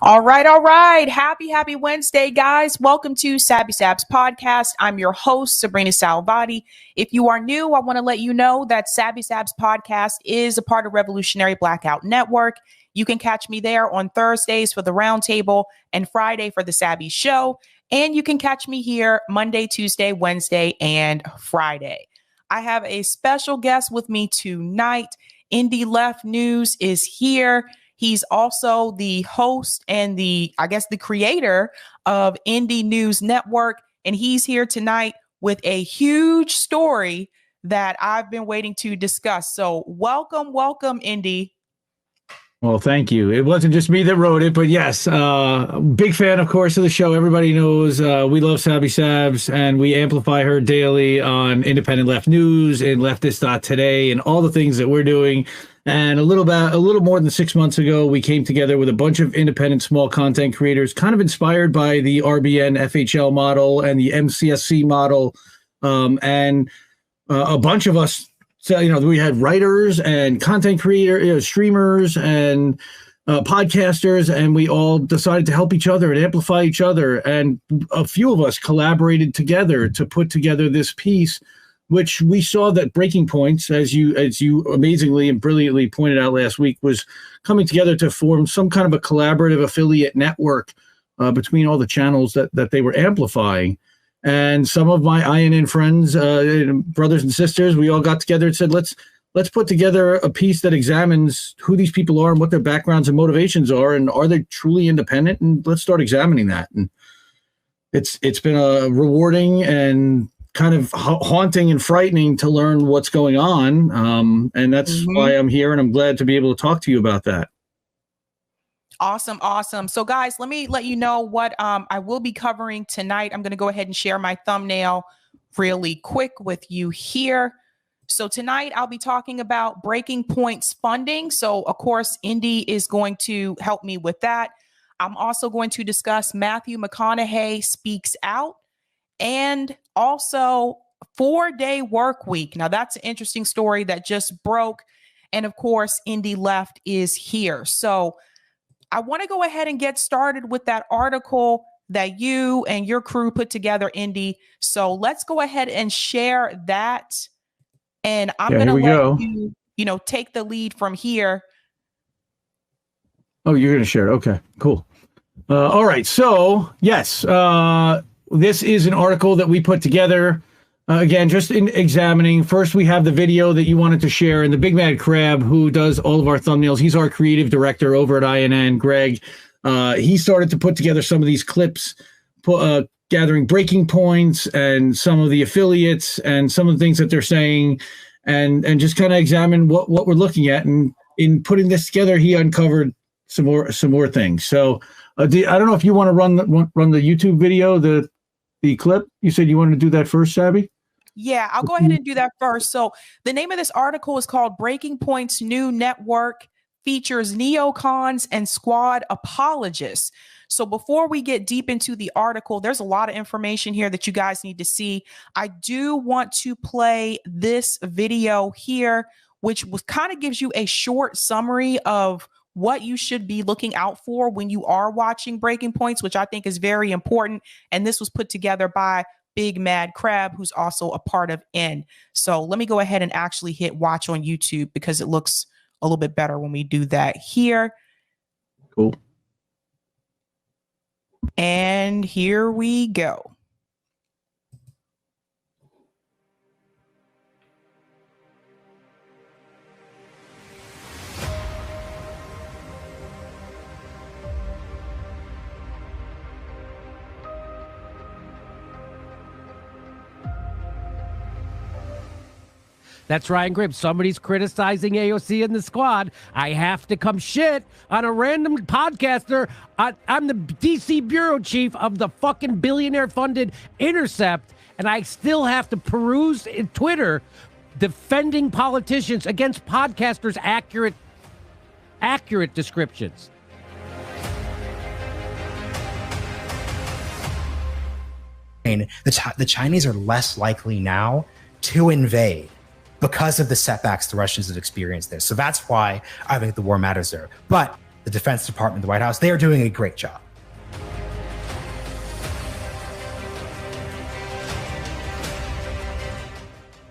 All right. Happy Wednesday, guys. Welcome to Sabs podcast. I'm your host, Sabrina Salvati. If you are new, I want to let you know that Sabs podcast is a part of Revolutionary Blackout Network. You can catch me there on Thursdays for the Roundtable and Friday for the Sabby Show. And you can catch me here Monday, Tuesday, Wednesday, and Friday. I have a special guest with me tonight. Indie Left News is here. He's also the host and the creator of IndieNews.Network. And he's here tonight with a huge story that I've been waiting to discuss. So welcome, Indy. Well, thank you. It wasn't just me that wrote it, but yes, big fan, of course, of the show. Everybody knows we love Sabby Sabs, and we amplify her daily on Independent Left News and Leftists.today and all the things that we're doing. And a little more than 6 months ago, we came together with a bunch of independent small content creators, kind of inspired by the RBN FHL model and the MCSC model, and a bunch of us. So, we had writers and content creators, streamers and podcasters, and we all decided to help each other and amplify each other. And a few of us collaborated together to put together this piece, which we saw that breaking points, as you amazingly and brilliantly pointed out last week, was coming together to form some kind of a collaborative affiliate network between all the channels that they were amplifying. And some of my INN friends, brothers and sisters, we all got together and said, let's put together a piece that examines who these people are and what their backgrounds and motivations are, and are they truly independent? And let's start examining that. And it's been a rewarding and kind of haunting and frightening to learn what's going on. And that's why I'm here, and I'm glad to be able to talk to you about that. Awesome. So guys, let me let you know what I will be covering tonight. I'm going to go ahead and share my thumbnail really quick with you here. So tonight I'll be talking about Breaking Point's funding. So of course, Indy is going to help me with that. I'm also going to discuss Matthew McConaughey speaks out, and also 4-day work week. Now that's an interesting story that just broke. And of course, Indie Left is here. So I want to go ahead and get started with that article that you and your crew put together, Indy. So let's go ahead and share that. And I'm going to let you, take the lead from here. Oh, you're going to share. Okay, cool. All right. So yes, this is an article that we put together. Again, just in examining, first we have the video that you wanted to share, and the Big Mad Crab, who does all of our thumbnails, he's our creative director over at INN, Greg. He started to put together some of these clips, gathering breaking points and some of the affiliates and some of the things that they're saying, and just kind of examine what we're looking at. And in putting this together, he uncovered some more things. So I don't know if you want to run the YouTube video, the clip. You said you wanted to do that first, Sabby? Yeah, I'll go ahead and do that first. So the name of this article is called Breaking Point's New Network Features Neocons and Squad Apologists. So before we get deep into the article, there's a lot of information here that you guys need to see. I do want to play this video here, which kind of gives you a short summary of what you should be looking out for when you are watching Breaking Points, which I think is very important. And this was put together by Big Mad Crab, who's also a part of N. So let me go ahead and actually hit watch on YouTube, because it looks a little bit better when we do that here. Cool. And here we go. That's Ryan Grimm. Somebody's criticizing AOC and the squad. I have to come shit on a random podcaster. I'm the DC bureau chief of the fucking billionaire-funded Intercept, and I still have to peruse Twitter defending politicians against podcasters' accurate descriptions. The Chinese are less likely now to invade because of the setbacks the Russians have experienced there. So that's why I think the war matters there. But the Defense Department, the White House. They are doing a great job.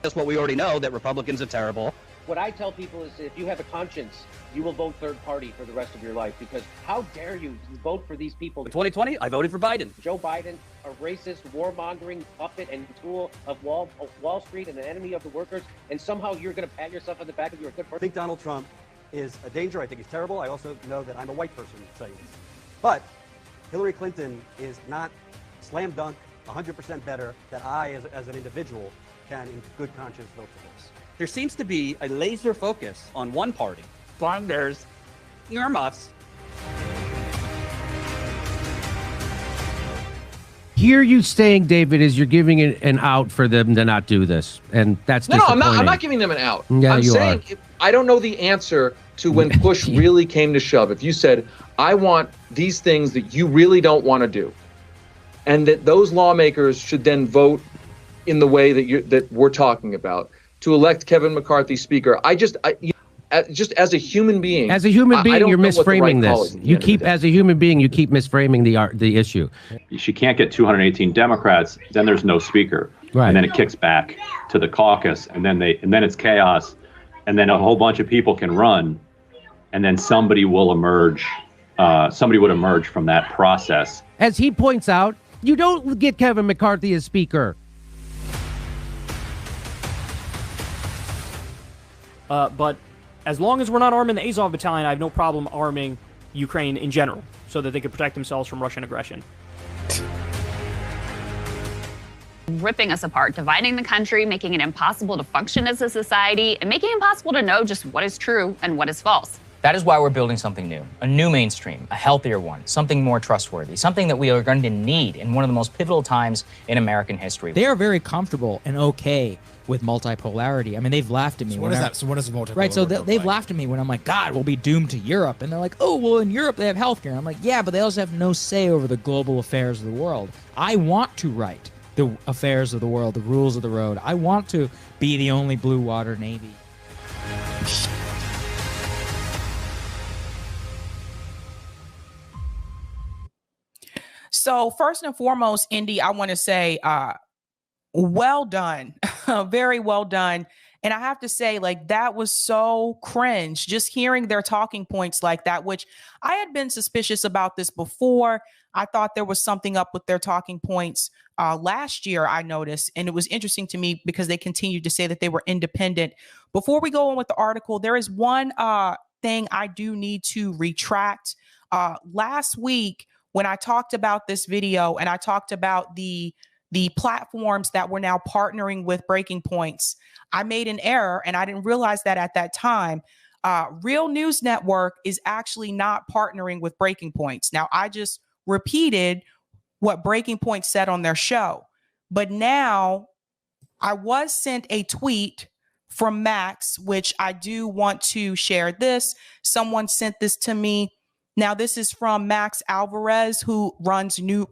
That's what we already know, that Republicans are terrible. What I tell people is if you have a conscience, you will vote third party for the rest of your life, because how dare you vote for these people? In 2020, I voted for Biden. Joe Biden, a racist, warmongering puppet and tool of Wall Street and an enemy of the workers, and somehow you're going to pat yourself on the back of you're a good person. I think Donald Trump is a danger. I think he's terrible. I also know that I'm a white person saying this. But Hillary Clinton is not slam dunk 100% better that I, as an individual, can in good conscience vote for this. There seems to be a laser focus on one party. Blinders, earmuffs. Here you saying, David, is you're giving an out for them to not do this, and that's no, I'm not giving them an out. Yeah, I'm saying I don't know the answer to when push really came to shove. If you said, I want these things that you really don't want to do, and that those lawmakers should then vote in the way that we're talking about to elect Kevin McCarthy Speaker. Just as a human being, you're misframing this. You keep, as a human being, you keep misframing the issue. She can't get 218 Democrats, then there's no speaker, right? And then it kicks back to the caucus, and then it's chaos, and then a whole bunch of people can run, and then somebody will emerge. Somebody would emerge from that process. As he points out, you don't get Kevin McCarthy as speaker. But as long as we're not arming the Azov battalion, I have no problem arming Ukraine in general so that they could protect themselves from Russian aggression. Ripping us apart, dividing the country, making it impossible to function as a society, and making it impossible to know just what is true and what is false. That is why we're building something new, a new mainstream, a healthier one, something more trustworthy, something that we are going to need in one of the most pivotal times in American history. They are very comfortable and okay with multipolarity. I mean, they've laughed at me. So what is that? So what is multipolar? Right, so they've laughed at me when I'm like, God, we'll be doomed to Europe. And they're like, oh, well, in Europe they have healthcare. I'm like, yeah, but they also have no say over the global affairs of the world. I want to write the affairs of the world, the rules of the road. I want to be the only blue water navy. So first and foremost, Indy, I want to say, well done, very well done. And I have to say, like, that was so cringe, just hearing their talking points like that, which I had been suspicious about this before. I thought there was something up with their talking points last year, I noticed. And it was interesting to me because they continued to say that they were independent. Before we go on with the article, there is one thing I do need to retract. Last week, when I talked about this video and I talked about the platforms that were now partnering with Breaking Points, I made an error and I didn't realize that at that time. Real News Network is actually not partnering with Breaking Points. Now, I just repeated what Breaking Points said on their show, but now I was sent a tweet from Max, which I do want to share this. Someone sent this to me. Now, this is from Max Alvarez, who runs Real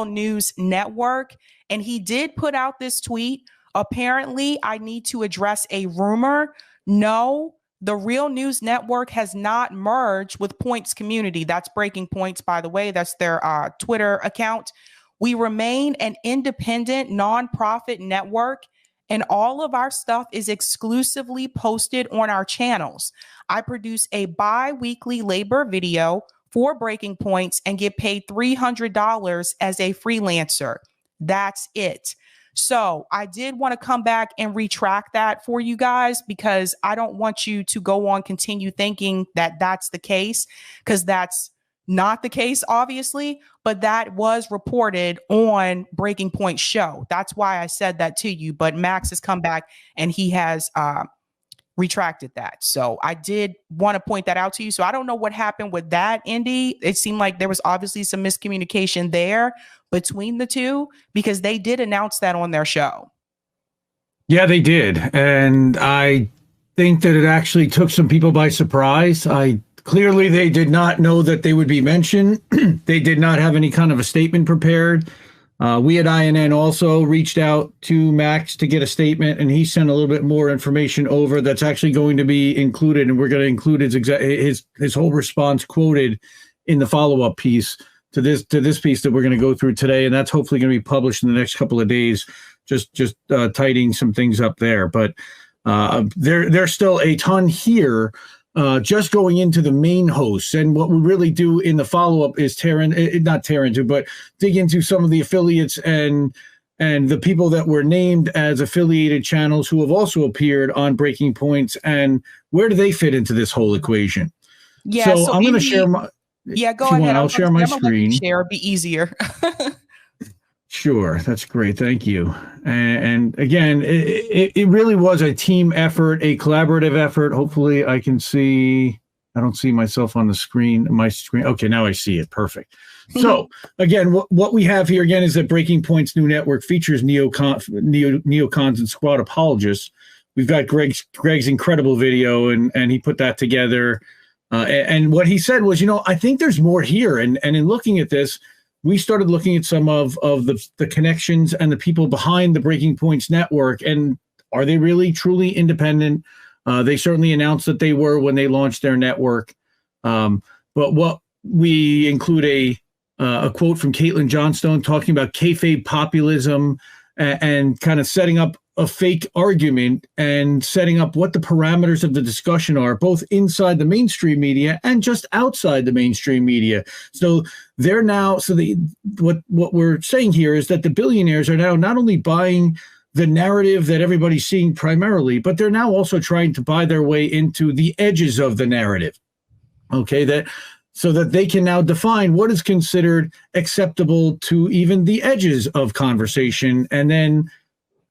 News Network. And he did put out this tweet. Apparently, I need to address a rumor. No, the Real News Network has not merged with Points Community. That's Breaking Points, by the way. That's their Twitter account. We remain an independent nonprofit network, and all of our stuff is exclusively posted on our channels. I produce a bi-weekly labor video for Breaking Points and get paid $300 as a freelancer. That's it. So I did want to come back and retract that for you guys, because I don't want you to go on, continue thinking that that's the case, because that's not the case, obviously, but that was reported on Breaking Point show. That's why I said that to you. But Max has come back and he has retracted that. So I did want to point that out to you. So I don't know what happened with that, Indy. It seemed like there was obviously some miscommunication there between the two, because they did announce that on their show. Yeah, they did. And I think that it actually took some people by surprise. Clearly, they did not know that they would be mentioned. They did not have any kind of a statement prepared. We at INN also reached out to Max to get a statement, and he sent a little bit more information over that's actually going to be included, and we're going to include his whole response quoted in the follow-up piece to this piece that we're going to go through today, and that's hopefully going to be published in the next couple of days, just tidying some things up there. But there's still a ton here. Just going into the main hosts, and what we really do in the follow-up is dig into some of the affiliates and the people that were named as affiliated channels who have also appeared on Breaking Points, and where do they fit into this whole equation? Yeah, so I'm going to share my. Yeah, go ahead. I'll share my screen. Share, be easier. Sure, that's great. Thank you. And again, it really was a team effort, a collaborative effort. Hopefully I can see, I don't see myself on the screen, my screen. Okay, now I see it. Perfect. So again, what we have here again is that Breaking Point's new network features neocons and squad apologists. We've got Greg's incredible video, and he put that together. And what he said was, I think there's more here. And in looking at this, we started looking at some of the connections and the people behind the Breaking Points network. And are they really truly independent? They certainly announced that they were when they launched their network. But what we include a quote from Caitlin Johnstone talking about kayfabe populism and kind of setting up a fake argument and setting up what the parameters of the discussion are, both inside the mainstream media and just outside the mainstream media. So they're now, what we're saying here is that the billionaires are now not only buying the narrative that everybody's seeing primarily, but they're now also trying to buy their way into the edges of the narrative. Okay, so that they can now define what is considered acceptable to even the edges of conversation, and then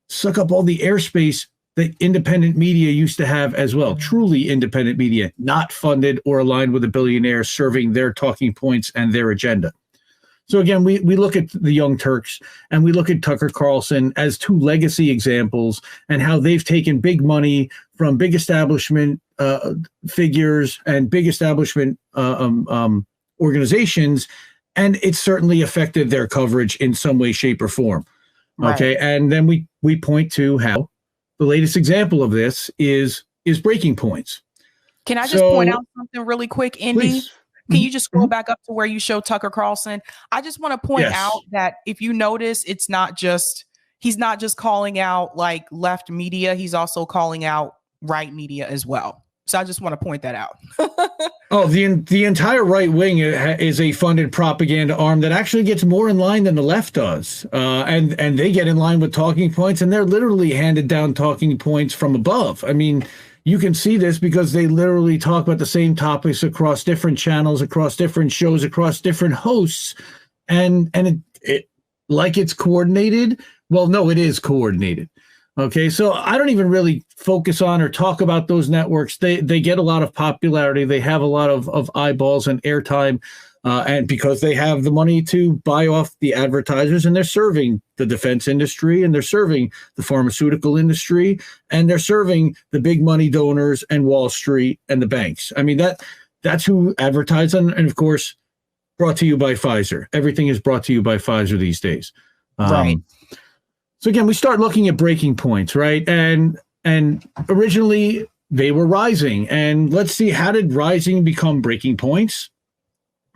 suck up all the airspace that independent media used to have as well. Truly independent media, not funded or aligned with a billionaire serving their talking points and their agenda. So again, we look at the Young Turks and we look at Tucker Carlson as two legacy examples, and how they've taken big money from big establishment figures and big establishment organizations, and it's certainly affected their coverage in some way, shape, or form. Okay, right. And then we point to how the latest example of this is Breaking Points. Can I just point out something really quick, Indy? Please. Can you just scroll back up to where you show Tucker Carlson? I just want to point out that if you notice, he's not just calling out like left media, he's also calling out right media as well. So I just want to point that out. Oh, the entire right wing is a funded propaganda arm that actually gets more in line than the left does. And they get in line with talking points, and they're literally handed down talking points from above. I mean, you can see this because they literally talk about the same topics across different channels, across different shows, across different hosts. And it like it's coordinated. Well, no, it is coordinated. Okay, so I don't even really focus on or talk about those networks. They get a lot of popularity. They have a lot of eyeballs and airtime, and because they have the money to buy off the advertisers, and they're serving the defense industry, and they're serving the pharmaceutical industry, and they're serving the big money donors and Wall Street and the banks. I mean, that's who advertise on, and of course, brought to you by Pfizer. Everything is brought to you by Pfizer these days. Right. So again, we start looking at Breaking Points, right? And originally they were Rising. And let's see, how did Rising become Breaking Points?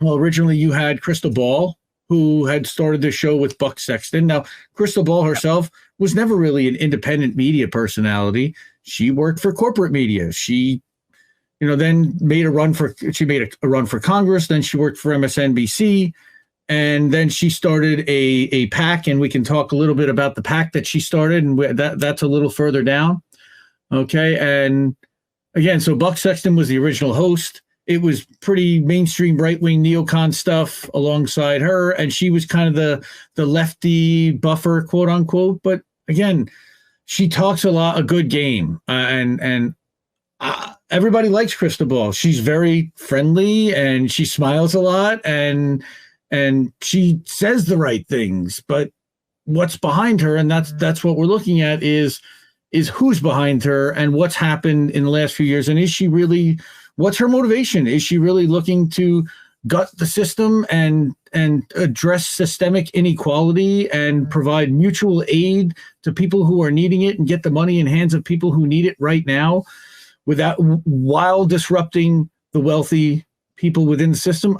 Well, originally you had Crystal Ball, who had started the show with Buck Sexton. Now, Crystal Ball herself was never really an independent media personality. She worked for corporate media. She, then made a run for Congress. Then she worked for MSNBC. And then she started a PAC, and we can talk a little bit about the PAC that she started, and that's a little further down. Okay, and again, so Buck Sexton was the original host. It was pretty mainstream right-wing neocon stuff alongside her, and she was kind of the lefty buffer, quote unquote. But again, she talks a good game, and everybody likes Crystal Ball. She's very friendly, and she smiles a lot, and she says the right things, but what's behind her, and that's what we're looking at, is who's behind her and what's happened in the last few years, and what's her motivation? Is she really looking to gut the system and and address systemic inequality and provide mutual aid to people who are needing it and get the money in hands of people who need it right now while disrupting the wealthy people within the system,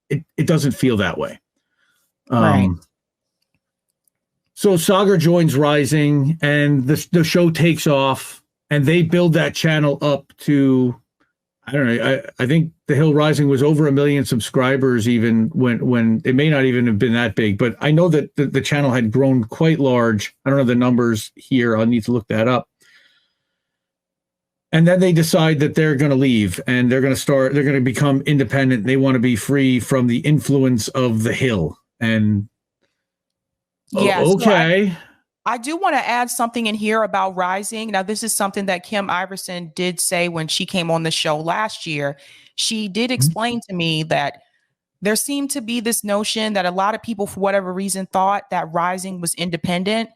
it doesn't feel that way. Right. So Sagar joins Rising, and the show takes off, and they build that channel up to, I don't know, I think The Hill Rising was over 1 million subscribers even when it may not even have been that big, but I know that the channel had grown quite large. I don't know the numbers here. I'll need to look that up. And then they decide that they're going to leave and they're going to become independent. They want to be free from the influence of The Hill. And yeah, okay. So I do want to add something in here about Rising. Now, this is something that Kim Iverson did say when she came on the show last year. She did explain to me that there seemed to be this notion that a lot of people, for whatever reason, thought that Rising was independent.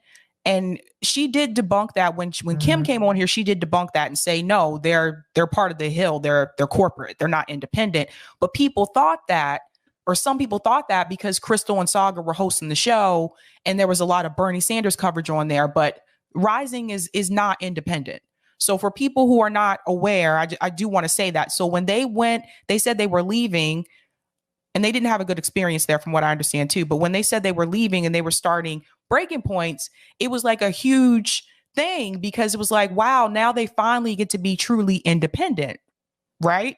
And she did debunk that when Kim came on here. She did debunk that and say, no, they're part of The Hill. They're corporate. They're not independent. But people thought that, or some people thought that, because Crystal and Saga were hosting the show and there was a lot of Bernie Sanders coverage on there. But Rising is not independent. So for people who are not aware, I do want to say that. So when they said they were leaving, and they didn't have a good experience there from what I understand too. But when they said they were leaving and they were starting Breaking Points, it was like a huge thing because it was like, wow, now they finally get to be truly independent, right?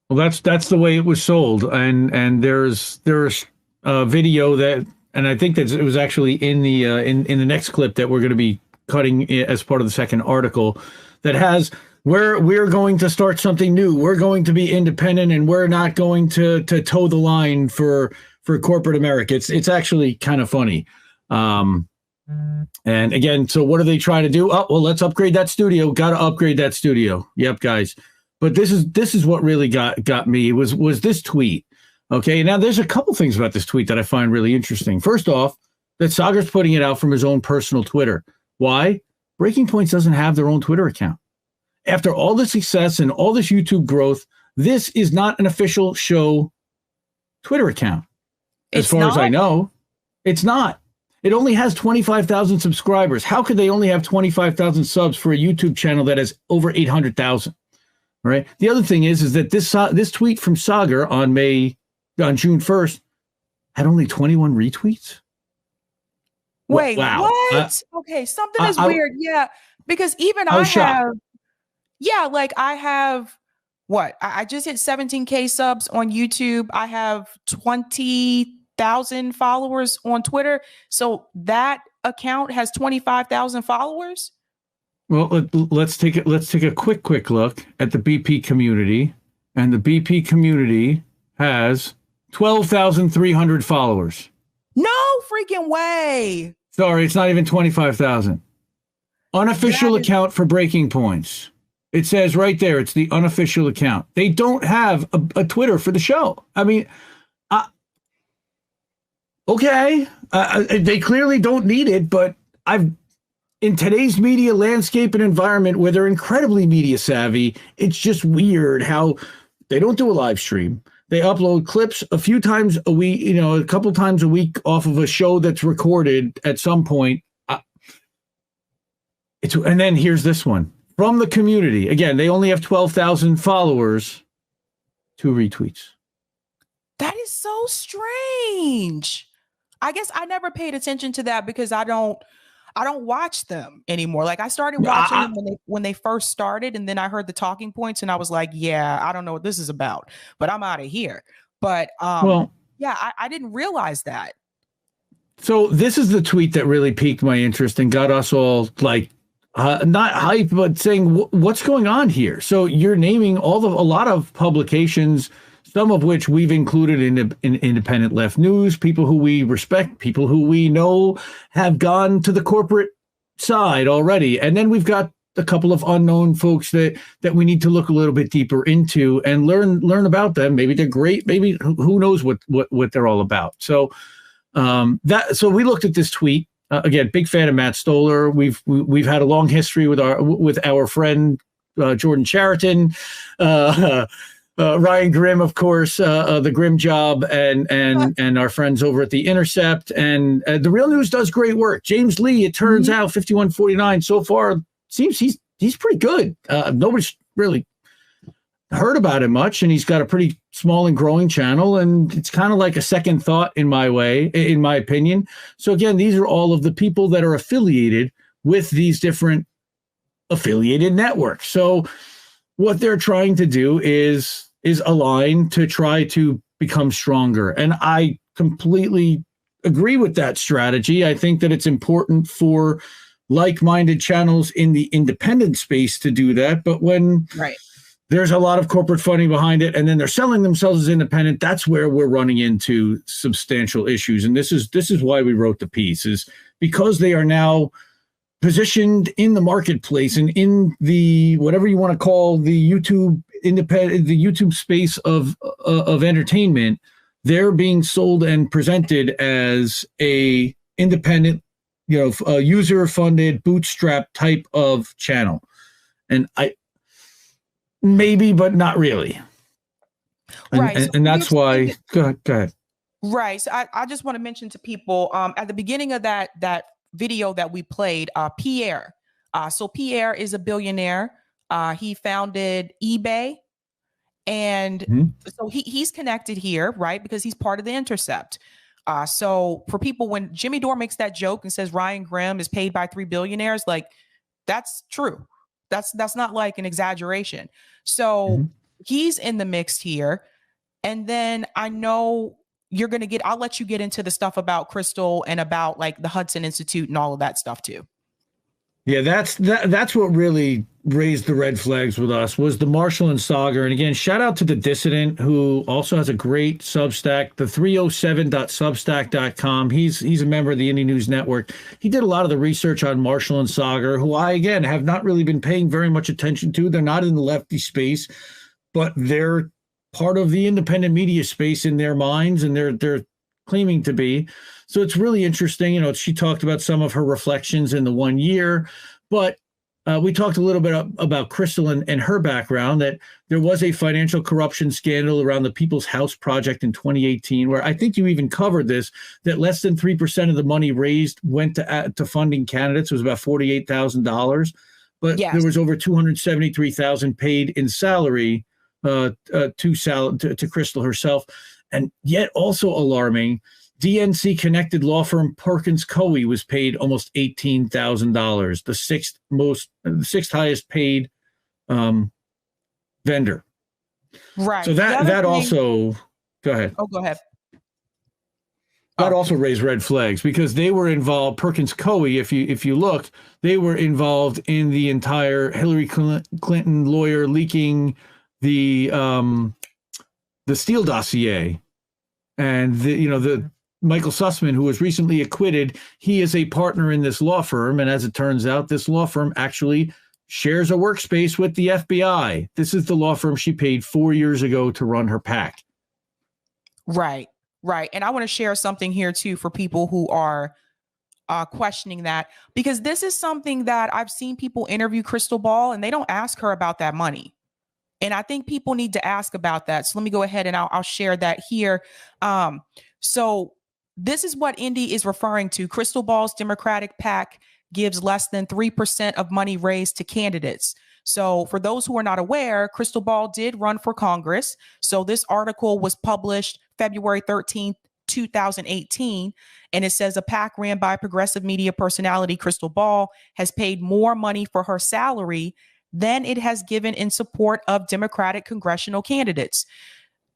Well, that's the way it was sold, and there's a video that, and I think that it was actually in the in the next clip that we're going to be cutting as part of the second article, that has we're going to start something new. We're going to be independent, and we're not going to toe the line for corporate America. It's actually kind of funny. And again, so what are they trying to do? Oh, well, let's upgrade that studio. Got to upgrade that studio. Yep, guys. But this is what really got me was this tweet. Okay, now there's a couple things about this tweet that I find really interesting. First off, that Sagar's putting it out from his own personal Twitter. Why? Breaking Points doesn't have their own Twitter account. After all the success and all this YouTube growth, this is not an official show Twitter account. As far as I know, it's not. It only has 25,000 subscribers. How could they only have 25,000 subs for a YouTube channel that has over 800,000? Right. The other thing is that this tweet from Sagar on June 1st had only 21 retweets. Wait, wow. What? Okay, something is weird. Yeah, because even I have, I have what? I just hit 17K subs on YouTube. I have 20,000 followers on Twitter. So that account has 25,000 followers. Well, let's take a quick look at the BP community, and the BP community has 12,300 followers. No freaking way! Sorry, it's not even 25,000. Unofficial account for Breaking Points. It says right there, it's the unofficial account. They don't have a Twitter for the show. I mean, okay, they clearly don't need it, but in today's media landscape and environment where they're incredibly media savvy, it's just weird how they don't do a live stream. They upload clips a few times a week, a couple times a week off of a show that's recorded at some point. And then here's this one from the community. Again, they only have 12,000 followers, 2 retweets. That is so strange. I guess I never paid attention to that because I don't watch them anymore. Like I started watching them when they first started, and then I heard the talking points and I was like, yeah, I don't know what this is about, but I'm out of here. But I didn't realize that. So this is the tweet that really piqued my interest and got us all like not hype, but saying what's going on here. So you're naming a lot of publications, some of which we've included in Independent Left News, people who we respect, people who we know have gone to the corporate side already. And then we've got a couple of unknown folks that we need to look a little bit deeper into and learn about them. Maybe they're great. Maybe who knows what they're all about. So so we looked at this tweet. Again, big fan of Matt Stoller. We've had a long history with our friend Jordan Chariton. Ryan Grimm, of course, the Grimm Job, and our friends over at The Intercept, and The Real News does great work. James Lee, it turns out, 5149 so far seems he's pretty good. Nobody's really heard about him much, and he's got a pretty small and growing channel, and it's kind of like a second thought in my opinion. So again, these are all of the people that are affiliated with these different affiliated networks. So what they're trying to do is align to try to become stronger. And I completely agree with that strategy. I think that it's important for like-minded channels in the independent space to do that. But when there's a lot of corporate funding behind it, and then they're selling themselves as independent, that's where we're running into substantial issues. And this is why we wrote the piece, is because they are now positioned in the marketplace and in the, whatever you want to call the YouTube space of entertainment, they're being sold and presented as a independent, user-funded, bootstrap type of channel. And maybe, but not really. And that's why, go ahead. Right. So I just want to mention to people at the beginning of that video that we played, Pierre. So Pierre is a billionaire. He founded eBay. And so he's connected here, right? Because he's part of The Intercept. So for people, when Jimmy Dore makes that joke and says Ryan Grimm is paid by 3 billionaires, like, that's true. That's not like an exaggeration. So he's in the mix here. And then I know I'll let you get into the stuff about Crystal and about like the Hudson Institute and all of that stuff too. Yeah, that's what really raised the red flags with us, was the Marshall and Sager. And again, shout out to The Dissident, who also has a great Substack, the 307.substack.com. He's a member of the IndieNews.Network. He did a lot of the research on Marshall and Sager, who I, again, have not really been paying very much attention to. They're not in the lefty space, but they're part of the independent media space in their minds, and they're claiming to be. So it's really interesting. She talked about some of her reflections in the 1 year, but we talked a little bit about Crystal and her background, that there was a financial corruption scandal around the People's House Project in 2018, where I think you even covered this, that less than 3% of the money raised went to funding candidates. It was about $48,000, but there was over $273,000 paid in salary to Crystal herself. And yet also alarming, DNC connected law firm Perkins Coie was paid almost $18,000, the sixth highest paid vendor. Right. So that also, go ahead. Oh, go ahead. That also raised red flags, because they were involved. Perkins Coie, if you looked, they were involved in the entire Hillary Clinton lawyer leaking the Steele dossier, and the Michael Sussman, who was recently acquitted, he is a partner in this law firm. And as it turns out, this law firm actually shares a workspace with the FBI. This is the law firm she paid 4 years ago to run her PAC. Right. And I want to share something here too for people who are questioning that, because this is something that I've seen people interview Crystal Ball and they don't ask her about that money. And I think people need to ask about that. So let me go ahead and I'll share that here. So this is what Indy is referring to. Crystal Ball's Democratic PAC gives less than 3% of money raised to candidates. So for those who are not aware, Crystal Ball did run for Congress. So this article was published February 13th, 2018. And it says a PAC ran by progressive media personality Crystal Ball has paid more money for her salary than it has given in support of Democratic congressional candidates.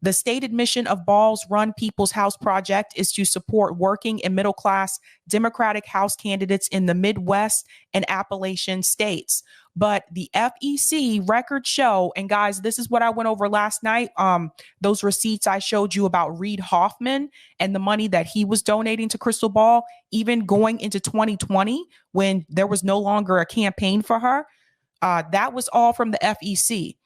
The stated mission of Ball's Run People's House project is to support working and middle-class Democratic House candidates in the Midwest and Appalachian states. But the FEC records show, and guys, this is what I went over last night, those receipts I showed you about Reid Hoffman and the money that he was donating to Crystal Ball, even going into 2020 when there was no longer a campaign for her. That was all from the FEC.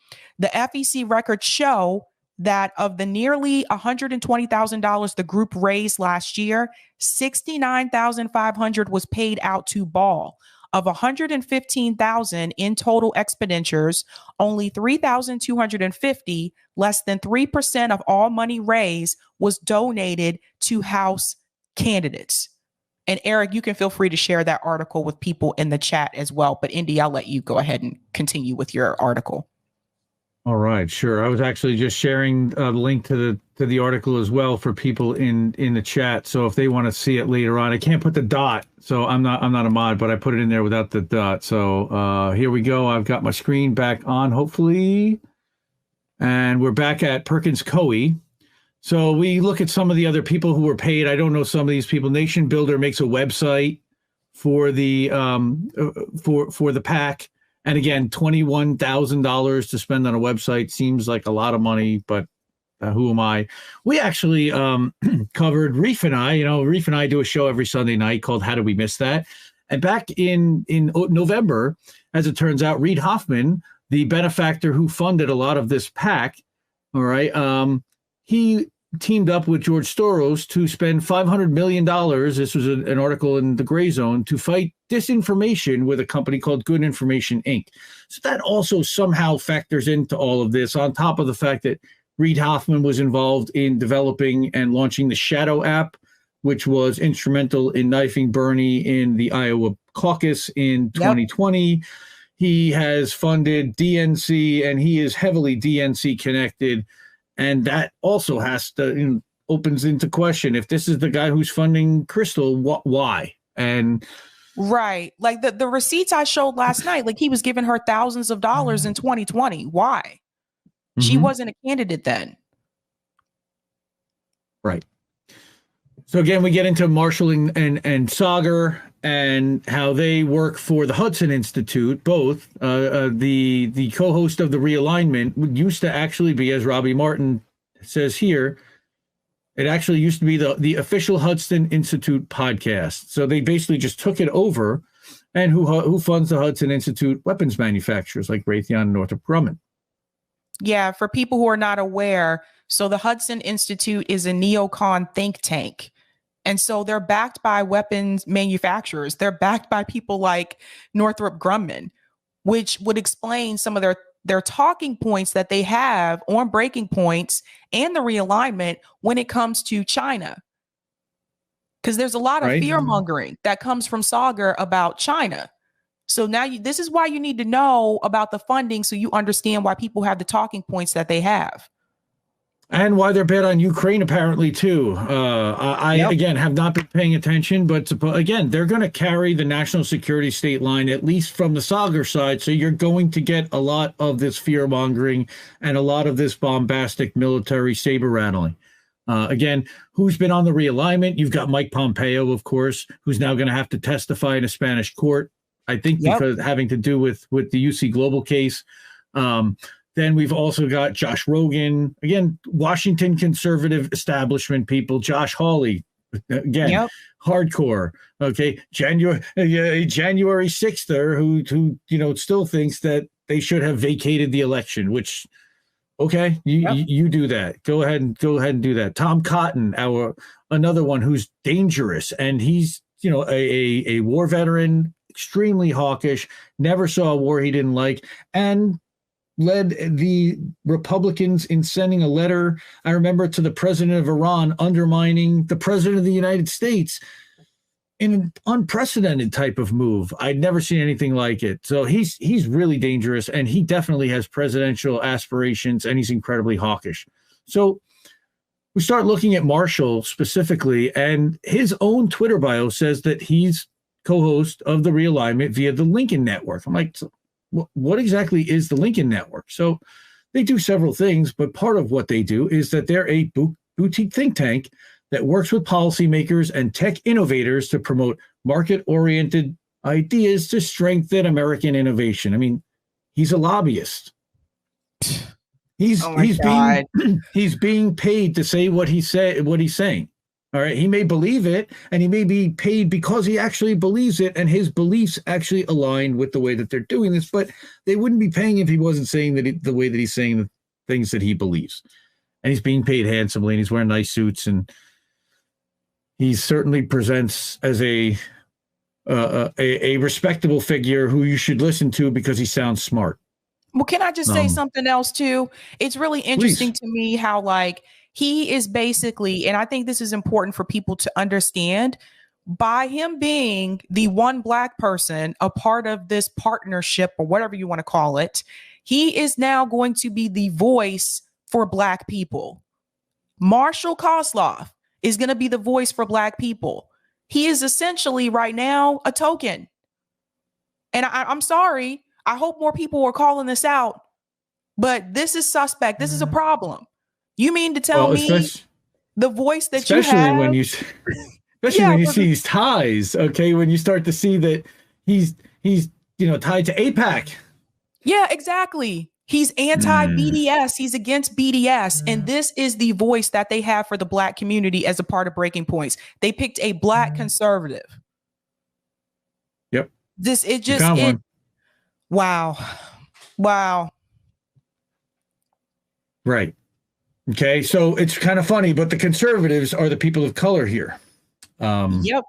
The FEC records show that of the nearly $120,000 the group raised last year, $69,500 was paid out to Ball. Of 115,000 in total expenditures, only 3,250, less than 3% of all money raised, was donated to House candidates. And Eric, you can feel free to share that article with people in the chat as well. But Indy, I'll let you go ahead and continue with your article. All right, sure. I was actually just sharing the link to the article as well for people in the chat. So if they want to see it later on, I can't put the dot, so I'm not a mod, but I put it in there without the dot. So here we go. I've got my screen back on, hopefully, and we're back at Perkins Coie. So we look at some of the other people who were paid. I don't know some of these people. Nation Builder makes a website for the for the PAC. And again, $21,000 to spend on a website seems like a lot of money, but who am I? We actually covered Reef and I. Reef and I do a show every Sunday night called How Did We Miss That? And back in November, as it turns out, Reid Hoffman, the benefactor who funded a lot of this PAC, all right, he teamed up with George Soros to spend $500 million. This was an article in the Gray Zone to fight disinformation with a company called Good Information, Inc. So that also somehow factors into all of this, on top of the fact that Reid Hoffman was involved in developing and launching the Shadow app, which was instrumental in knifing Bernie in the Iowa caucus in 2020. He has funded DNC, and he is heavily DNC connected. And that also has to opens into question, if this is the guy who's funding Crystal, why? And right, like the receipts I showed last night, like he was giving her thousands of dollars in 2020. Why? She wasn't a candidate then. Right. So again, we get into Marshall and Sagar and how they work for the Hudson Institute. Both the co-host of the Realignment used to actually be, as Robbie Martin says here, it actually used to be the official Hudson Institute podcast. So they basically just took it over. And who funds the Hudson Institute? Weapons manufacturers like Raytheon and Northrop Grumman. Yeah, for people who are not aware, so the Hudson Institute is a neocon think tank. And so they're backed by weapons manufacturers. They're backed by people like Northrop Grumman, which would explain some of their talking points that they have on Breaking Points and the Realignment when it comes to China. Because there's a lot of fear mongering that comes from Sagar about China. So now this is why you need to know about the funding, so you understand why people have the talking points that they have. And why they're bad on Ukraine, apparently, too. Again, have not been paying attention, but again, they're going to carry the national security state line, at least from the Sagar side. So you're going to get a lot of this fear mongering and a lot of this bombastic military saber rattling. Again, who's been on the Realignment? You've got Mike Pompeo, of course, who's now going to have to testify in a Spanish court, I think, because having to do with the UC Global case. Then we've also got Josh Rogan, again, Washington conservative establishment people, Josh Hawley, again, hardcore. Okay, January 6th, who still thinks that they should have vacated the election, which, okay, you do that. Go ahead and do that. Tom Cotton, another one who's dangerous, and he's a war veteran, extremely hawkish, never saw a war he didn't like, and led the Republicans in sending a letter, I remember, to the president of Iran, undermining the president of the United States in an unprecedented type of move. I'd never seen anything like it. So he's really dangerous, and he definitely has presidential aspirations, and he's incredibly hawkish. So we start looking at Marshall specifically, and his own Twitter bio says that he's co-host of the Realignment via the Lincoln Network. I'm like, what exactly is the Lincoln Network? So they do several things, but part of what they do is that they're a boutique think tank that works with policymakers and tech innovators to promote market-oriented ideas to strengthen American innovation. I mean, he's a lobbyist. He's being paid to say what he's saying. All right, he may believe it, and he may be paid because he actually believes it, and his beliefs actually align with the way that they're doing this, but they wouldn't be paying if he wasn't saying that the way that he's saying the things that he believes. And he's being paid handsomely, and he's wearing nice suits, and he certainly presents as a a respectable figure who you should listen to because he sounds smart. Well, can I just say something else too? It's really interesting to me how like he is basically, and I think this is important for people to understand, by him being the one black person, a part of this partnership or whatever you want to call it, he is now going to be the voice for black people. Marshall Kosloff is going to be the voice for black people. He is essentially right now a token. And I'm sorry. I hope more people are calling this out, but this is suspect. This is a problem. You mean to tell me the voice that you have? When you see these ties, okay, when you start to see that he's tied to AIPAC. Yeah, exactly. He's anti-BDS. He's against BDS. And this is the voice that they have for the black community as a part of Breaking Points. They picked a black conservative. Yep. Wow. Right. Okay. So it's kind of funny, but the conservatives are the people of color here. Yep.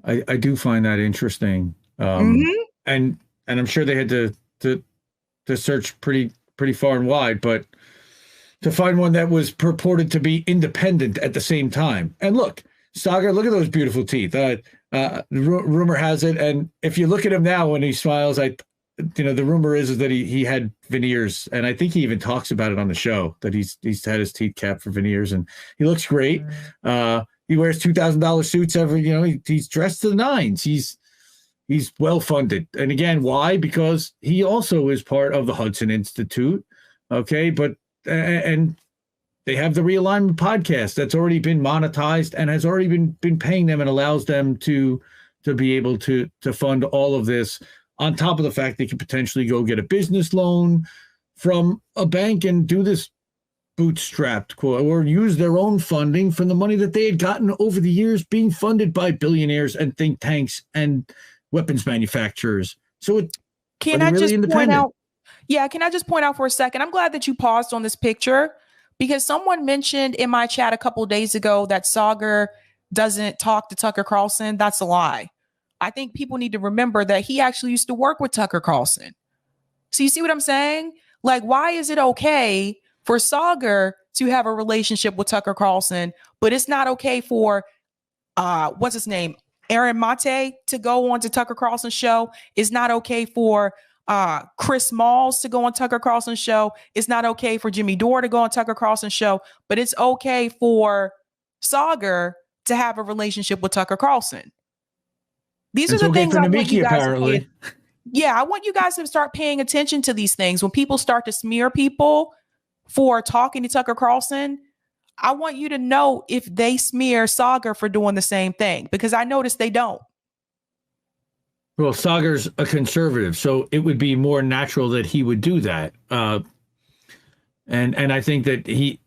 I do find that interesting. And I'm sure they had to search pretty far and wide, but to find one that was purported to be independent at the same time. And look, Sagar, look at those beautiful teeth. Rumor has it, and if you look at him now when he smiles, the rumor is that he had veneers, and I think he even talks about it on the show that he's had his teeth capped for veneers, and he looks great. He wears $2,000 suits he's dressed to the nines. He's well funded, and again, why? Because he also is part of the Hudson Institute. Okay, and they have the Realignment podcast that's already been monetized and has already been paying them and allows them to be able to fund all of this, on top of the fact they could potentially go get a business loan from a bank and do this bootstrapped quote, or use their own funding from the money that they had gotten over the years being funded by billionaires and think tanks and weapons manufacturers. So can I just point out for a second? I'm glad that you paused on this picture, because someone mentioned in my chat a couple of days ago that Sagar doesn't talk to Tucker Carlson. That's a lie. I think people need to remember that he actually used to work with Tucker Carlson. So you see what I'm saying? Like, why is it okay for Sagar to have a relationship with Tucker Carlson, but it's not okay for, what's his name? Aaron Mate to go on to Tucker Carlson's show? It's not okay for Chris Smalls to go on Tucker Carlson's show. It's not okay for Jimmy Dore to go on Tucker Carlson's show, but it's okay for Sagar to have a relationship with Tucker Carlson. These are the things I want you guys apparently. I want you guys to start paying attention to these things. When people start to smear people for talking to Tucker Carlson, I want you to know if they smear Sagar for doing the same thing, because I noticed they don't. Well, Sagar's a conservative, so it would be more natural that he would do that. And I think that he,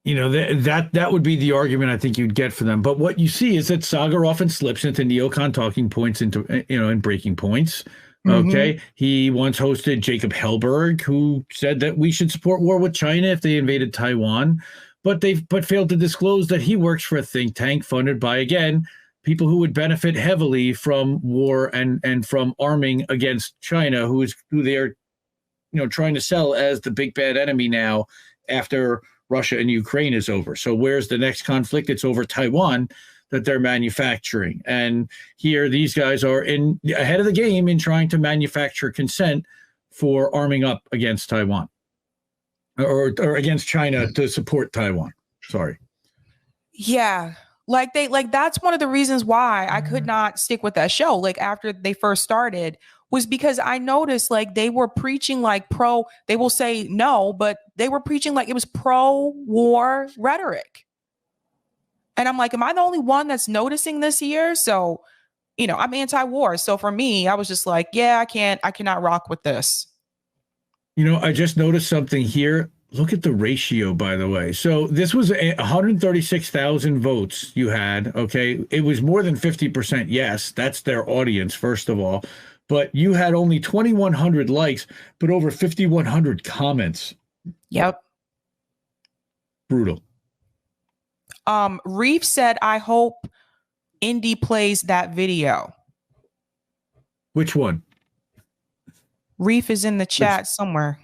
that would be the argument I think you'd get for them. But what you see is that Sagar often slips into neocon talking points, and breaking points. Okay. He once hosted Jacob Hellberg, who said that we should support war with China if they invaded Taiwan, but failed to disclose that he works for a think tank funded by, again, people who would benefit heavily from war and from arming against China, who they are, trying to sell as the big bad enemy now after Russia and Ukraine is over. So where's the next conflict? It's over Taiwan that they're manufacturing. And here these guys are ahead of the game in trying to manufacture consent for arming up against Taiwan or against China to support Taiwan. Sorry. Yeah. That's one of the reasons why I could not stick with that show. Like after they first started, was because I noticed they were preaching they will say no, but they were preaching it was pro-war rhetoric. And I'm like, am I the only one that's noticing this here? So, I'm anti-war. So for me, I was just like, yeah, I cannot rock with this. I just noticed something here. Look at the ratio, by the way. So this was 136,000 votes you had. Okay. It was more than 50% yes. That's their audience, first of all. But you had only 2,100 likes, but over 5,100 comments. Yep. Brutal. Reef said, I hope Indy plays that video. Which one? Reef is in the chat somewhere.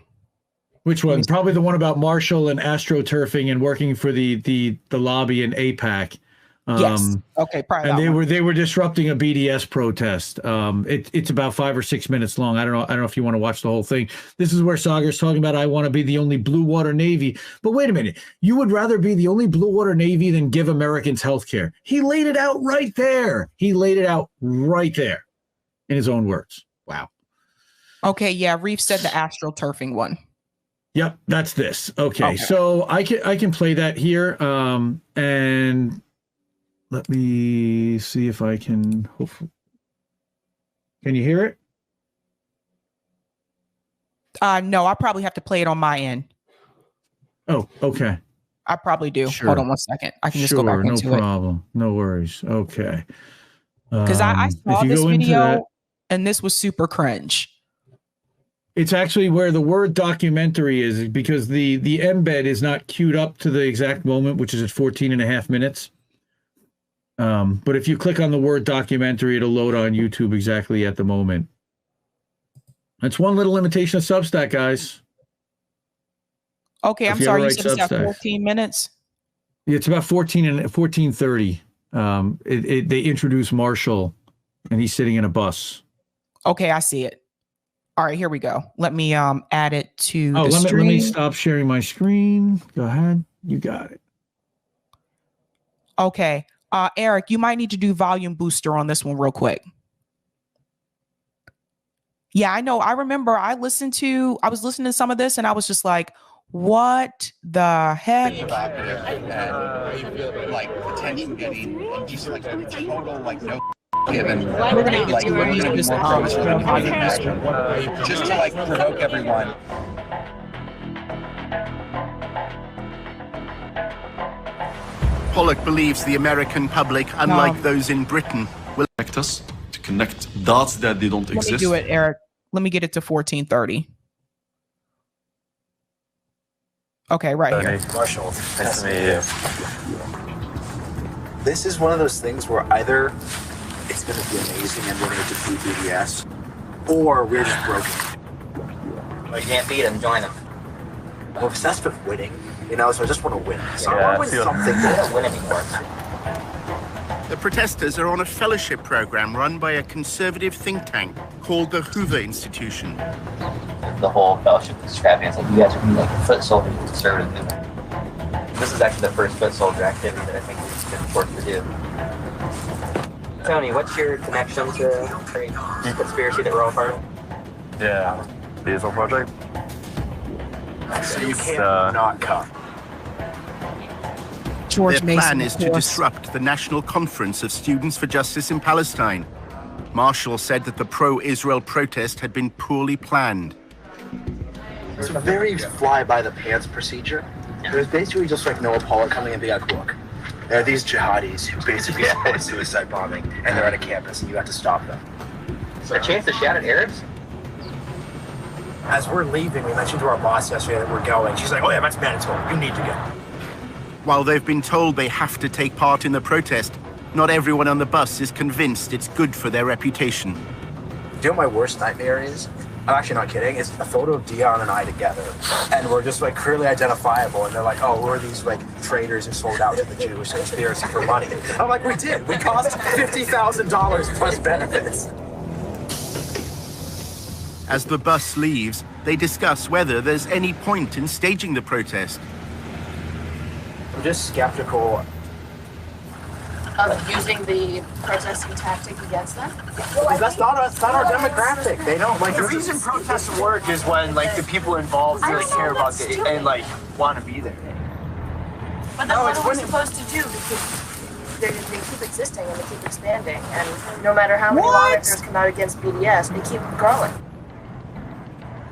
Which one? Probably the one about Marshall and astroturfing and working for the lobby in APAC. Yes. Okay. Probably. And they were disrupting a BDS protest. It's about 5 or 6 minutes long. I don't know if you want to watch the whole thing. This is where Sagar's talking about I want to be the only blue water Navy. But wait a minute, you would rather be the only blue water Navy than give Americans health care. He laid it out right there. In his own words. Wow. Okay. Yeah. Reef said the astroturfing one. Yep, that's this. Okay. So I can play that here. And let me see if I can. Hopefully, can you hear it? No, I probably have to play it on my end. Oh, okay. I probably do. Sure. Hold on one second. I can just go back into it. No problem. No worries. Okay. Because I saw this video and this was super cringe. It's actually where the word documentary is, because the embed is not queued up to the exact moment, which is at 14.5 minutes. But if you click on the word documentary, it'll load on YouTube exactly at the moment. That's one little limitation of Substack, guys. Okay, I'm sorry. You said it's at 14 minutes? Yeah, it's about 14:30. They introduce Marshall, and he's sitting in a bus. Okay, I see it. All right, here we go. Let me add it to the stream. Let me stop sharing my screen. Go ahead. You got it. Okay. Eric, you might need to do volume booster on this one real quick. Yeah, I know. I remember I was listening to some of this and I was just like, what the heck? Like attention getting and just like total like no given we're gonna get to like just to like provoke everyone. Pollock believes the American public, unlike those in Britain, will connect us to connect dots that they don't exist. Let me do it, Eric. Let me get it to 14:30. Okay, right here. Marshall, nice to meet you. This is one of those things where either it's going to be amazing and we're going to defeat BDS, or we're just broken. Well, you can't beat him, join him. I'm obsessed with winning, so I just want to win. So I want to win something. They don't win anymore. The protesters are on a fellowship program run by a conservative think tank called the Hoover Institution. The whole fellowship extravaganza, like you guys are going to be like a foot soldier of conservative movement. This is actually the first foot soldier activity that I think it's been important to do. Tony, what's your connection to the conspiracy that we're all part of? Yeah, Diesel Project. So you can't not come. Their plan is to disrupt the National Conference of Students for Justice in Palestine. Marshall said that the pro-Israel protest had been poorly planned. It's a very fly-by-the-pants procedure. It was basically just like Noah Pollock coming and being like, look, there are these jihadis who basically support suicide bombing, and they're at a campus, and you have to stop them. A chance to shout at Arabs? As we're leaving, we mentioned to our boss yesterday that we're going. She's like, oh yeah, that's mandatory. You need to go. While they've been told they have to take part in the protest, not everyone on the bus is convinced it's good for their reputation. Do you know what my worst nightmare is? I'm actually not kidding. It's a photo of Dion and I together, and we're just like clearly identifiable, and they're like, oh, we're these like traders who sold out to the Jewish conspiracy for money. I'm like, we did. We cost $50,000 plus benefits. As the bus leaves, they discuss whether there's any point in staging the protest. I'm just skeptical of using the protesting tactic against them? That's not our demographic. They don't like. The reason protests work is when like the people involved really care about it and like want to be there. But that's what we're supposed to do because they keep existing and they keep expanding, and no matter how many lawmakers come out against BDS, they keep growing.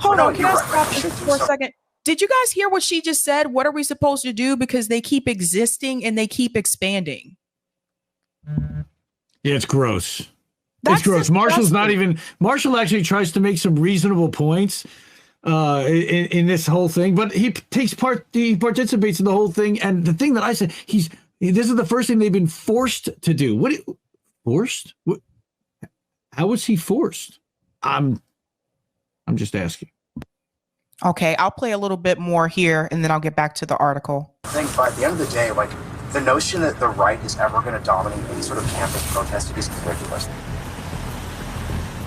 Hold on, can I stop this for a second? Did you guys hear what she just said? What are we supposed to do? Because they keep existing and they keep expanding. Yeah, it's gross. It's gross. Marshall actually tries to make some reasonable points in this whole thing, but he participates in the whole thing. And the thing that I said, this is the first thing they've been forced to do. Forced? What? How was he forced? I'm just asking. Okay, I'll play a little bit more here, and then I'll get back to the article. I think by the end of the day, like, the notion that the right is ever going to dominate any sort of campus protest is ridiculous.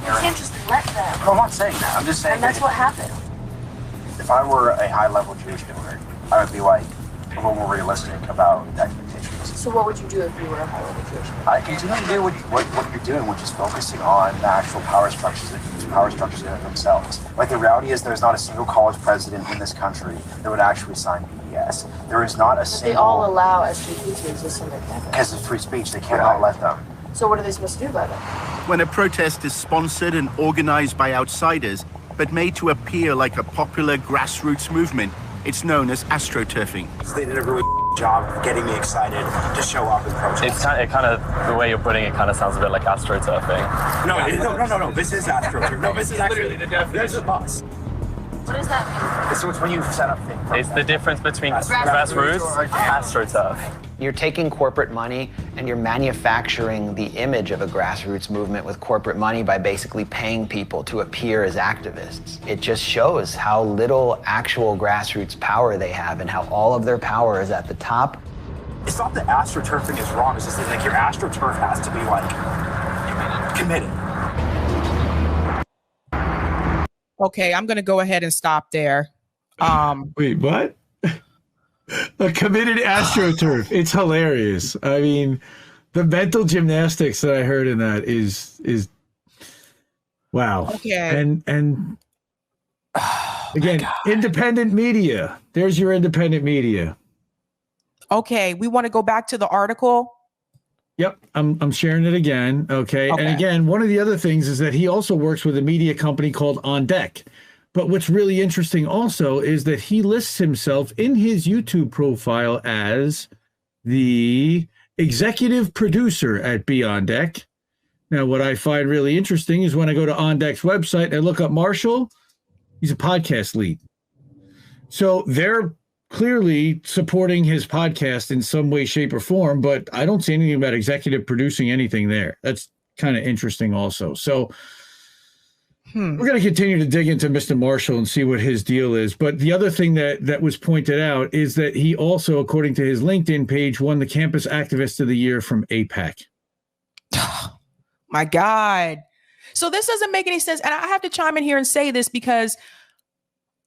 You can't just let them. No, I'm not saying that. I'm just saying And that's what happened. if I were a high-level Jewish immigrant, I would be like a little more realistic about expectations. So what would you do if you were a high-level Jewish? I continue to do what you're doing, which is focusing on the actual power structures in it themselves. Like, the reality is there's not a single college president in this country that would actually sign BDS. There is not a single... They all allow SJP to exist on their campus. Because of free speech, they cannot let them. So what are they supposed to do about it? When a protest is sponsored and organized by outsiders, but made to appear like a popular grassroots movement, it's known as astroturfing. They did a really job of getting me excited to show up and protest. It's kind of the way you're putting it kind of sounds a bit like astroturfing. No. This is astroturfing. No, this is literally the definition. There's a bus. What does that mean? So it's when you set up things. It's the difference between grassroots and astroturf. You're taking corporate money and you're manufacturing the image of a grassroots movement with corporate money by basically paying people to appear as activists. It just shows how little actual grassroots power they have and how all of their power is at the top. It's not that astroturfing is wrong, it's just that, like, your astroturf has to be, like, committed. Okay, I'm going to go ahead and stop there. Wait, what? A committed astroturf. It's hilarious. I mean, the mental gymnastics that I heard in that is wow. Okay. And again, independent media. There's your independent media. Okay, we want to go back to the article. Yep, I'm sharing it again. Okay. And again, one of the other things is that he also works with a media company called On Deck. But what's really interesting also is that he lists himself in his YouTube profile as the executive producer at Be On Deck. Now, what I find really interesting is when I go to On Deck's website and I look up Marshall, he's a podcast lead. So they're clearly supporting his podcast in some way, shape, or form, but I don't see anything about executive producing anything there. That's kind of interesting also. So we're going to continue to dig into Mr. Marshall and see what his deal is. But the other thing that was pointed out is that he also, according to his LinkedIn page, won the Campus Activist of the Year from APAC. My God. So this doesn't make any sense. And I have to chime in here and say this because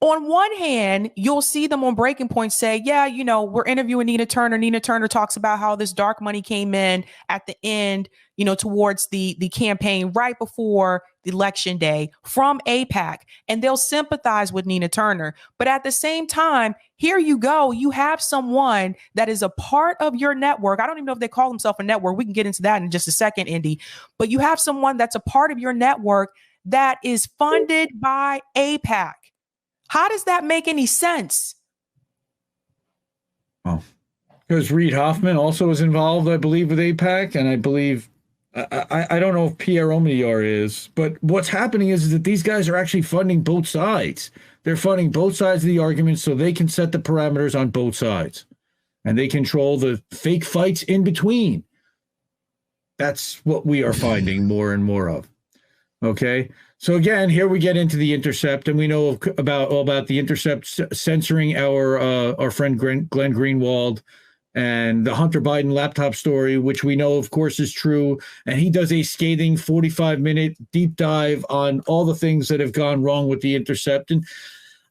on one hand, you'll see them on Breaking Point say, yeah, you know, we're interviewing Nina Turner. Nina Turner talks about how this dark money came in at the end, you know, towards the campaign right before the election day from AIPAC. And they'll sympathize with Nina Turner. But at the same time, here you go. You have someone that is a part of your network. I don't even know if they call themselves a network. We can get into that in just a second, Indy. But you have someone that's a part of your network that is funded by AIPAC. How does that make any sense? Oh, because Reid Hoffman also is involved, I believe, with AIPAC, and I believe I don't know if Pierre Omidyar is, but what's happening is that these guys are actually funding both sides. They're funding both sides of the argument so they can set the parameters on both sides, and they control the fake fights in between. That's what we are finding more and more of. Okay. So again, here we get into The Intercept, and we know about The Intercept censoring our friend Glenn Greenwald and the Hunter Biden laptop story, which we know, of course, is true. And he does a scathing 45-minute deep dive on all the things that have gone wrong with The Intercept. And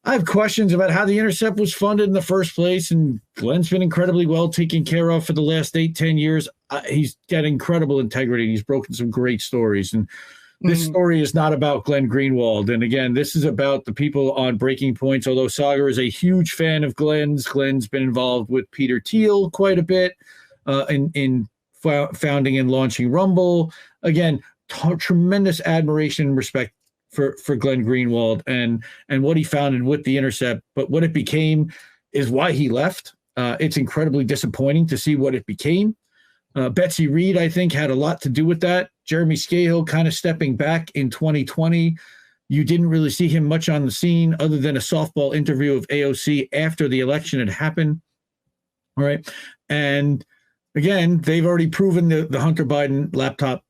I have questions about how The Intercept was funded in the first place. And Glenn's been incredibly well taken care of for the last 8-10 years. He's got incredible integrity. He's broken some great stories. And this story is not about Glenn Greenwald. And again, this is about the people on Breaking Points. Although Sagar is a huge fan of Glenn's been involved with Peter Thiel quite a bit in founding and launching Rumble. Again, tremendous admiration and respect for Glenn Greenwald and what he founded with The Intercept. But what it became is why he left. It's incredibly disappointing to see what it became. Betsy Reed, I think, had a lot to do with that. Jeremy Scahill kind of stepping back in 2020. You didn't really see him much on the scene other than a softball interview of AOC after the election had happened. All right. And again, they've already proven the Hunter Biden laptop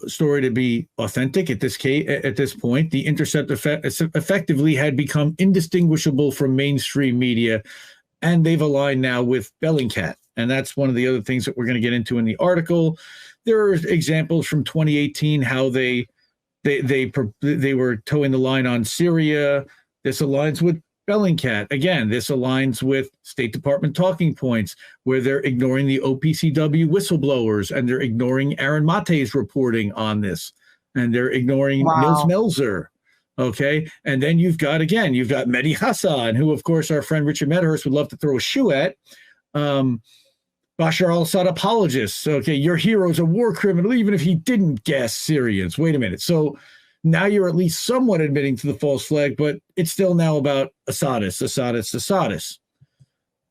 story to be authentic at this point. The Intercept effectively had become indistinguishable from mainstream media, and they've aligned now with Bellingcat. And that's one of the other things that we're going to get into in the article. There are examples from 2018 how they were towing the line on Syria. This aligns with Bellingcat. Again, this aligns with State Department talking points where they're ignoring the OPCW whistleblowers and they're ignoring Aaron Mate's reporting on this. And they're ignoring Nils Melzer. Okay. And then you've got Mehdi Hassan, who, of course, our friend Richard Medhurst would love to throw a shoe at. Bashar al-Assad apologists. Okay, your hero's a war criminal, even if he didn't gas Syrians. Wait a minute. So now you're at least somewhat admitting to the false flag, but it's still now about Assadists.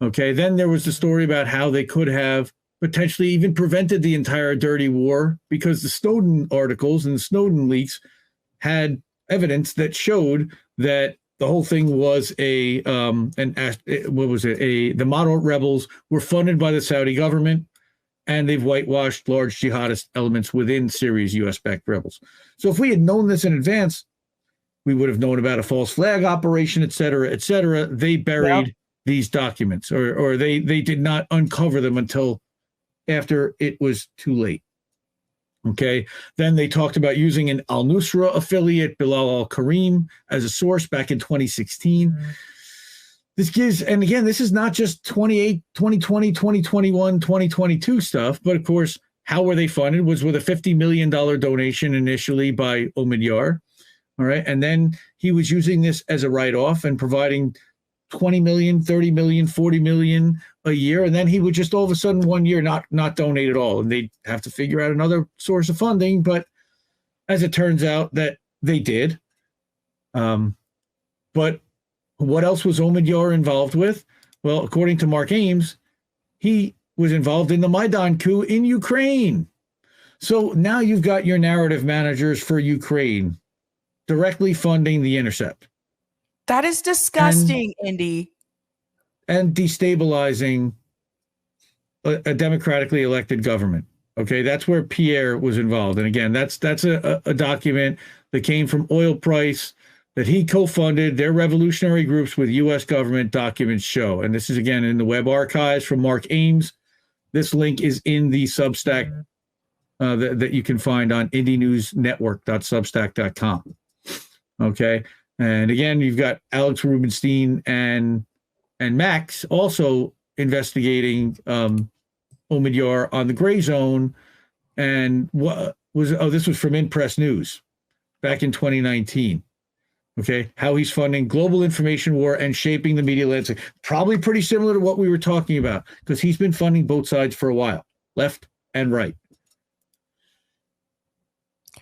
Okay, then there was the story about how they could have potentially even prevented the entire dirty war because the Snowden articles and the Snowden leaks had evidence that showed that the whole thing was the moderate rebels were funded by the Saudi government, and they've whitewashed large jihadist elements within Syria's U.S.-backed rebels. So if we had known this in advance, we would have known about a false flag operation, et cetera, et cetera. They buried these documents, or they did not uncover them until after it was too late. Okay. Then they talked about using an al-Nusra affiliate, Bilal al-Karim, as a source back in 2016. This gives, and again, this is not just 2020, 2021, 2022 stuff, but of course, how were they funded was with a $50 million donation initially by Omidyar. All right. And then he was using this as a write-off and providing 20 million, 30 million, 40 million a year. And then he would just all of a sudden 1 year not donate at all. And they'd have to figure out another source of funding. But as it turns out that they did. But what else was Omidyar involved with? Well, according to Mark Ames, he was involved in the Maidan coup in Ukraine. So now you've got your narrative managers for Ukraine directly funding the Intercept. That is disgusting, Indy. And destabilizing a democratically elected government. Okay, that's where Pierre was involved. And again, that's a document that came from Oil Price that he co-funded. Their revolutionary groups with U.S. government documents show. And this is, again, in the web archives from Mark Ames. This link is in the Substack that you can find on IndieNews.Network.Substack.com. Okay. And again, you've got Alex Rubinstein and Max also investigating Omidyar on the gray zone. And this was from In Press News back in 2019. Okay, how he's funding global information war and shaping the media landscape. Probably pretty similar to what we were talking about because he's been funding both sides for a while, left and right.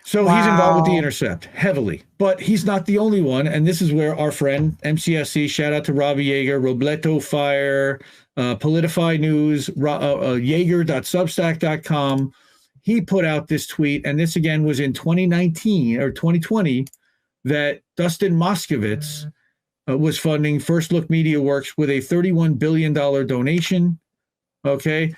So he's involved with the Intercept heavily, but he's not the only one. And this is where our friend MCSC, shout out to Robbie Yeager, Robledo Fire, Politify News, Yeager.substack.com. He put out this tweet, and this again was in 2019 or 2020, that Dustin Moskovitz was funding First Look Media Works with a $31 billion donation. Okay.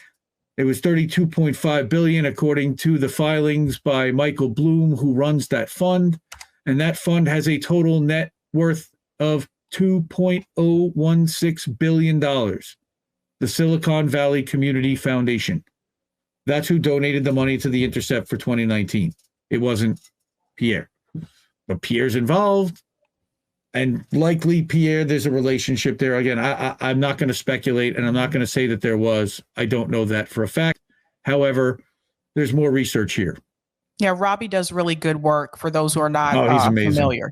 It was $32.5 billion, according to the filings by Michael Bloom, who runs that fund. And that fund has a total net worth of $2.016 billion. The Silicon Valley Community Foundation. That's who donated the money to the Intercept for 2019. It wasn't Pierre. But Pierre's involved. And likely, Pierre, there's a relationship there. Again, I'm not going to speculate, and I'm not going to say that there was. I don't know that for a fact. However, there's more research here. Yeah, Robbie does really good work for those who are not he's amazing. Familiar.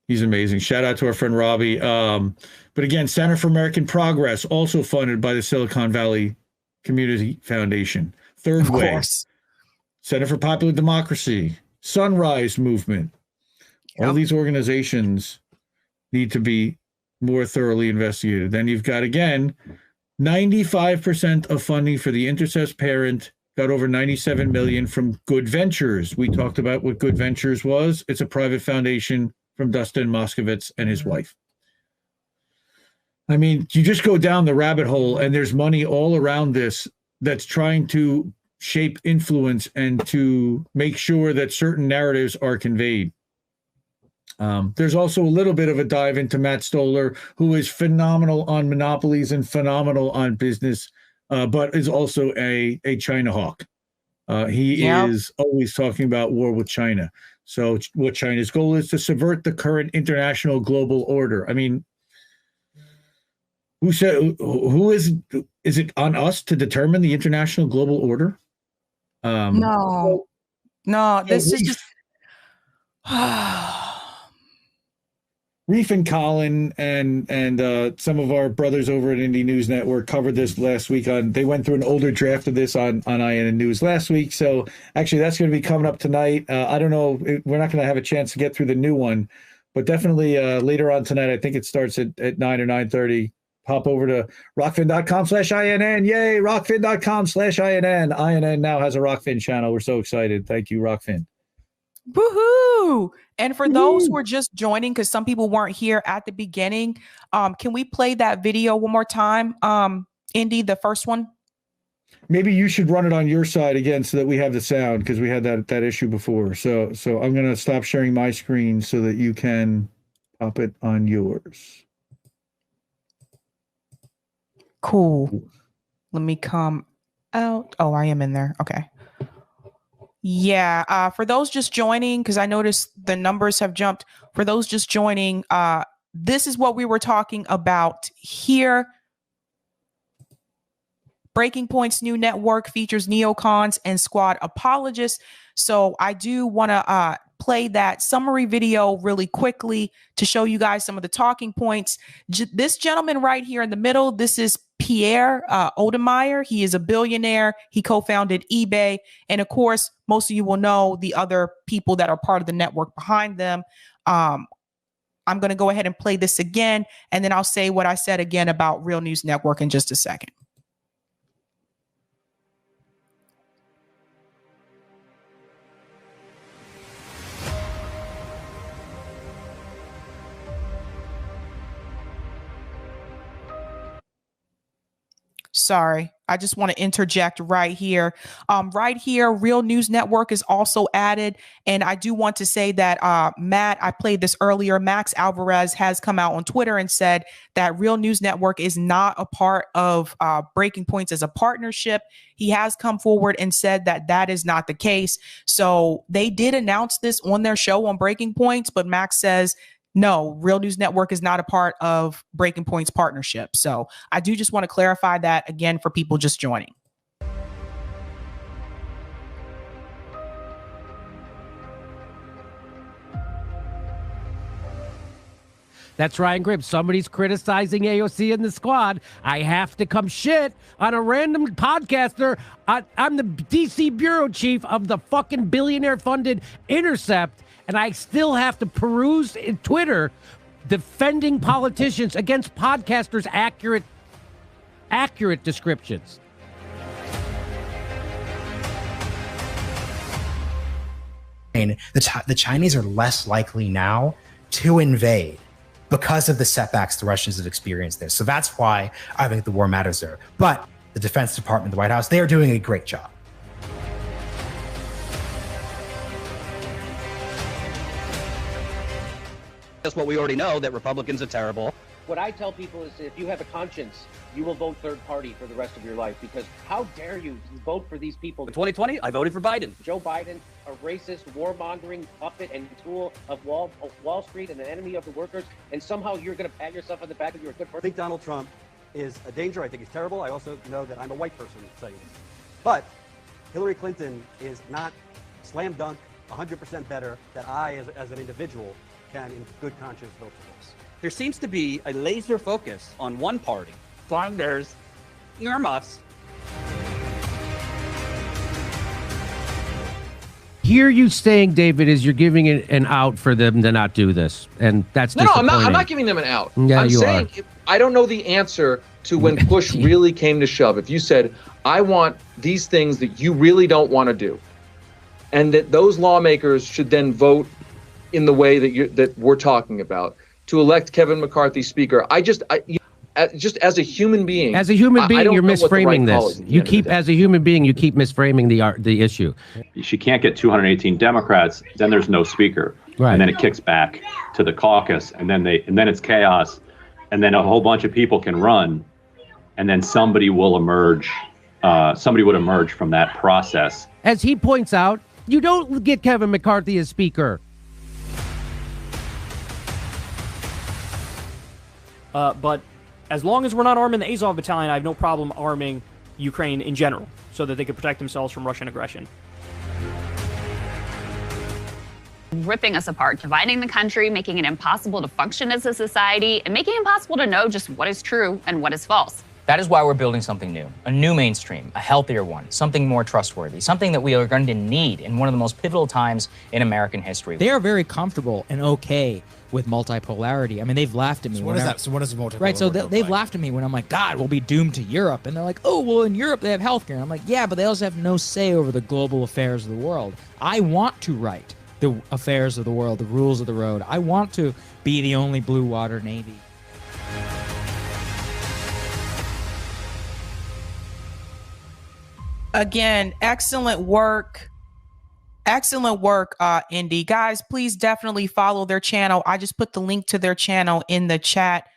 He's amazing. Shout out to our friend Robbie. But again, Center for American Progress, also funded by the Silicon Valley Community Foundation. Third Way. Course. Center for Popular Democracy. Sunrise Movement. All these organizations need to be more thoroughly investigated. Then you've got, again, 95% of funding for the Intercept's parent got over $97 million from Good Ventures. We talked about what Good Ventures was. It's a private foundation from Dustin Moskovitz and his wife. I mean, you just go down the rabbit hole and there's money all around this that's trying to shape influence and to make sure that certain narratives are conveyed. There's also a little bit of a dive into Matt Stoller, who is phenomenal on monopolies and phenomenal on business, but is also a China hawk. He is always talking about war with China. So what China's goal is to subvert the current international global order. I mean, who is it on us to determine the international global order? No, this is just Reef and Colin and some of our brothers over at IndieNews.Network covered this last week. They went through an older draft of this on INN News last week. So actually, that's going to be coming up tonight. I don't know. We're not going to have a chance to get through the new one, but definitely later on tonight. I think it starts at 9 or 9:30. Hop over to rockfin.com/INN. Yay, rockfin.com/INN. INN now has a Rockfin channel. We're so excited. Thank you, Rockfin. Woohoo! And for those who are just joining, because some people weren't here at the beginning, can we play that video one more time? Indy, the first one? Maybe you should run it on your side again so that we have the sound, because we had that issue before. So I'm going to stop sharing my screen so that you can pop it on yours. Cool. Let me come out. Oh, I am in there. Okay. Yeah. For those just joining, because I noticed the numbers have jumped. For those just joining, this is what we were talking about here. Breaking Point's new network features neocons and squad apologists. So I do want to play that summary video really quickly to show you guys some of the talking points. This gentleman right here in the middle, this is Pierre Odemeyer. He is a billionaire. He co-founded eBay. And of course, most of you will know the other people that are part of the network behind them. I'm going to go ahead and play this again, and then I'll say what I said again about Real News Network in just a second. Sorry, I just want to interject right here. Right here, Real News Network is also added. And I do want to say that Matt, I played this earlier, Max Alvarez has come out on Twitter and said that Real News Network is not a part of Breaking Points as a partnership. He has come forward and said that that is not the case. So they did announce this on their show on Breaking Points, but Max says, no, Real News Network is not a part of Breaking Point's partnership. So I do just want to clarify that again for people just joining. That's Ryan Gribb. Somebody's criticizing AOC and the squad. I have to come shit on a random podcaster. I'm the DC bureau chief of the fucking billionaire-funded Intercept, and I still have to peruse in Twitter defending politicians against podcasters' accurate descriptions. And the Chinese are less likely now to invade because of the setbacks the Russians have experienced there. So that's why I think the war matters there. But the Defense Department, the White House, they are doing a great job. That's what we already know, that Republicans are terrible. What I tell people is if you have a conscience, you will vote third party for the rest of your life, because how dare you vote for these people? In 2020, I voted for Biden. Joe Biden, a racist, warmongering puppet and tool of Wall Street and an enemy of the workers, and somehow you're going to pat yourself on the back of you're a good person. I think Donald Trump is a danger. I think he's terrible. I also know that I'm a white person saying this. But Hillary Clinton is not slam dunk 100% better that I, as an individual, can in good conscience vote for this. There seems to be a laser focus on one party. There's earmuffs. Here you saying, David, is you're giving it an out for them to not do this, and that's no, I'm not giving them an out. Yeah, I'm saying I don't know the answer to when push really came to shove. If you said, I want these things that you really don't want to do, and that those lawmakers should then vote in the way that we're talking about to elect Kevin McCarthy Speaker. just as a human being. As a human I being, don't you're know what the right misframing call this. is at the You end of the keep, day. as a human being, you keep misframing the issue. She can't get 218 Democrats, then there's no speaker. Right. And then it kicks back to the caucus, and then it's chaos, and then a whole bunch of people can run, and then somebody will emerge. Somebody would emerge from that process. As he points out, you don't get Kevin McCarthy as speaker. But as long as we're not arming the Azov battalion, I have no problem arming Ukraine in general so that they could protect themselves from Russian aggression. Ripping us apart, dividing the country, making it impossible to function as a society, and making it impossible to know just what is true and what is false. That is why we're building something new, a new mainstream, a healthier one, something more trustworthy, something that we are going to need in one of the most pivotal times in American history. They are very comfortable and okay with multipolarity. I mean, they've laughed at me. So what is that? So what is multipolar? Right, so they've laughed at me when I'm like, God, we'll be doomed to Europe. And they're like, oh, well, in Europe they have healthcare. And I'm like, yeah, but they also have no say over the global affairs of the world. I want to write the affairs of the world, the rules of the road. I want to be the only blue water navy. Again, excellent work. Excellent work, Indy. Guys, please definitely follow their channel. I just put the link to their channel in the chat.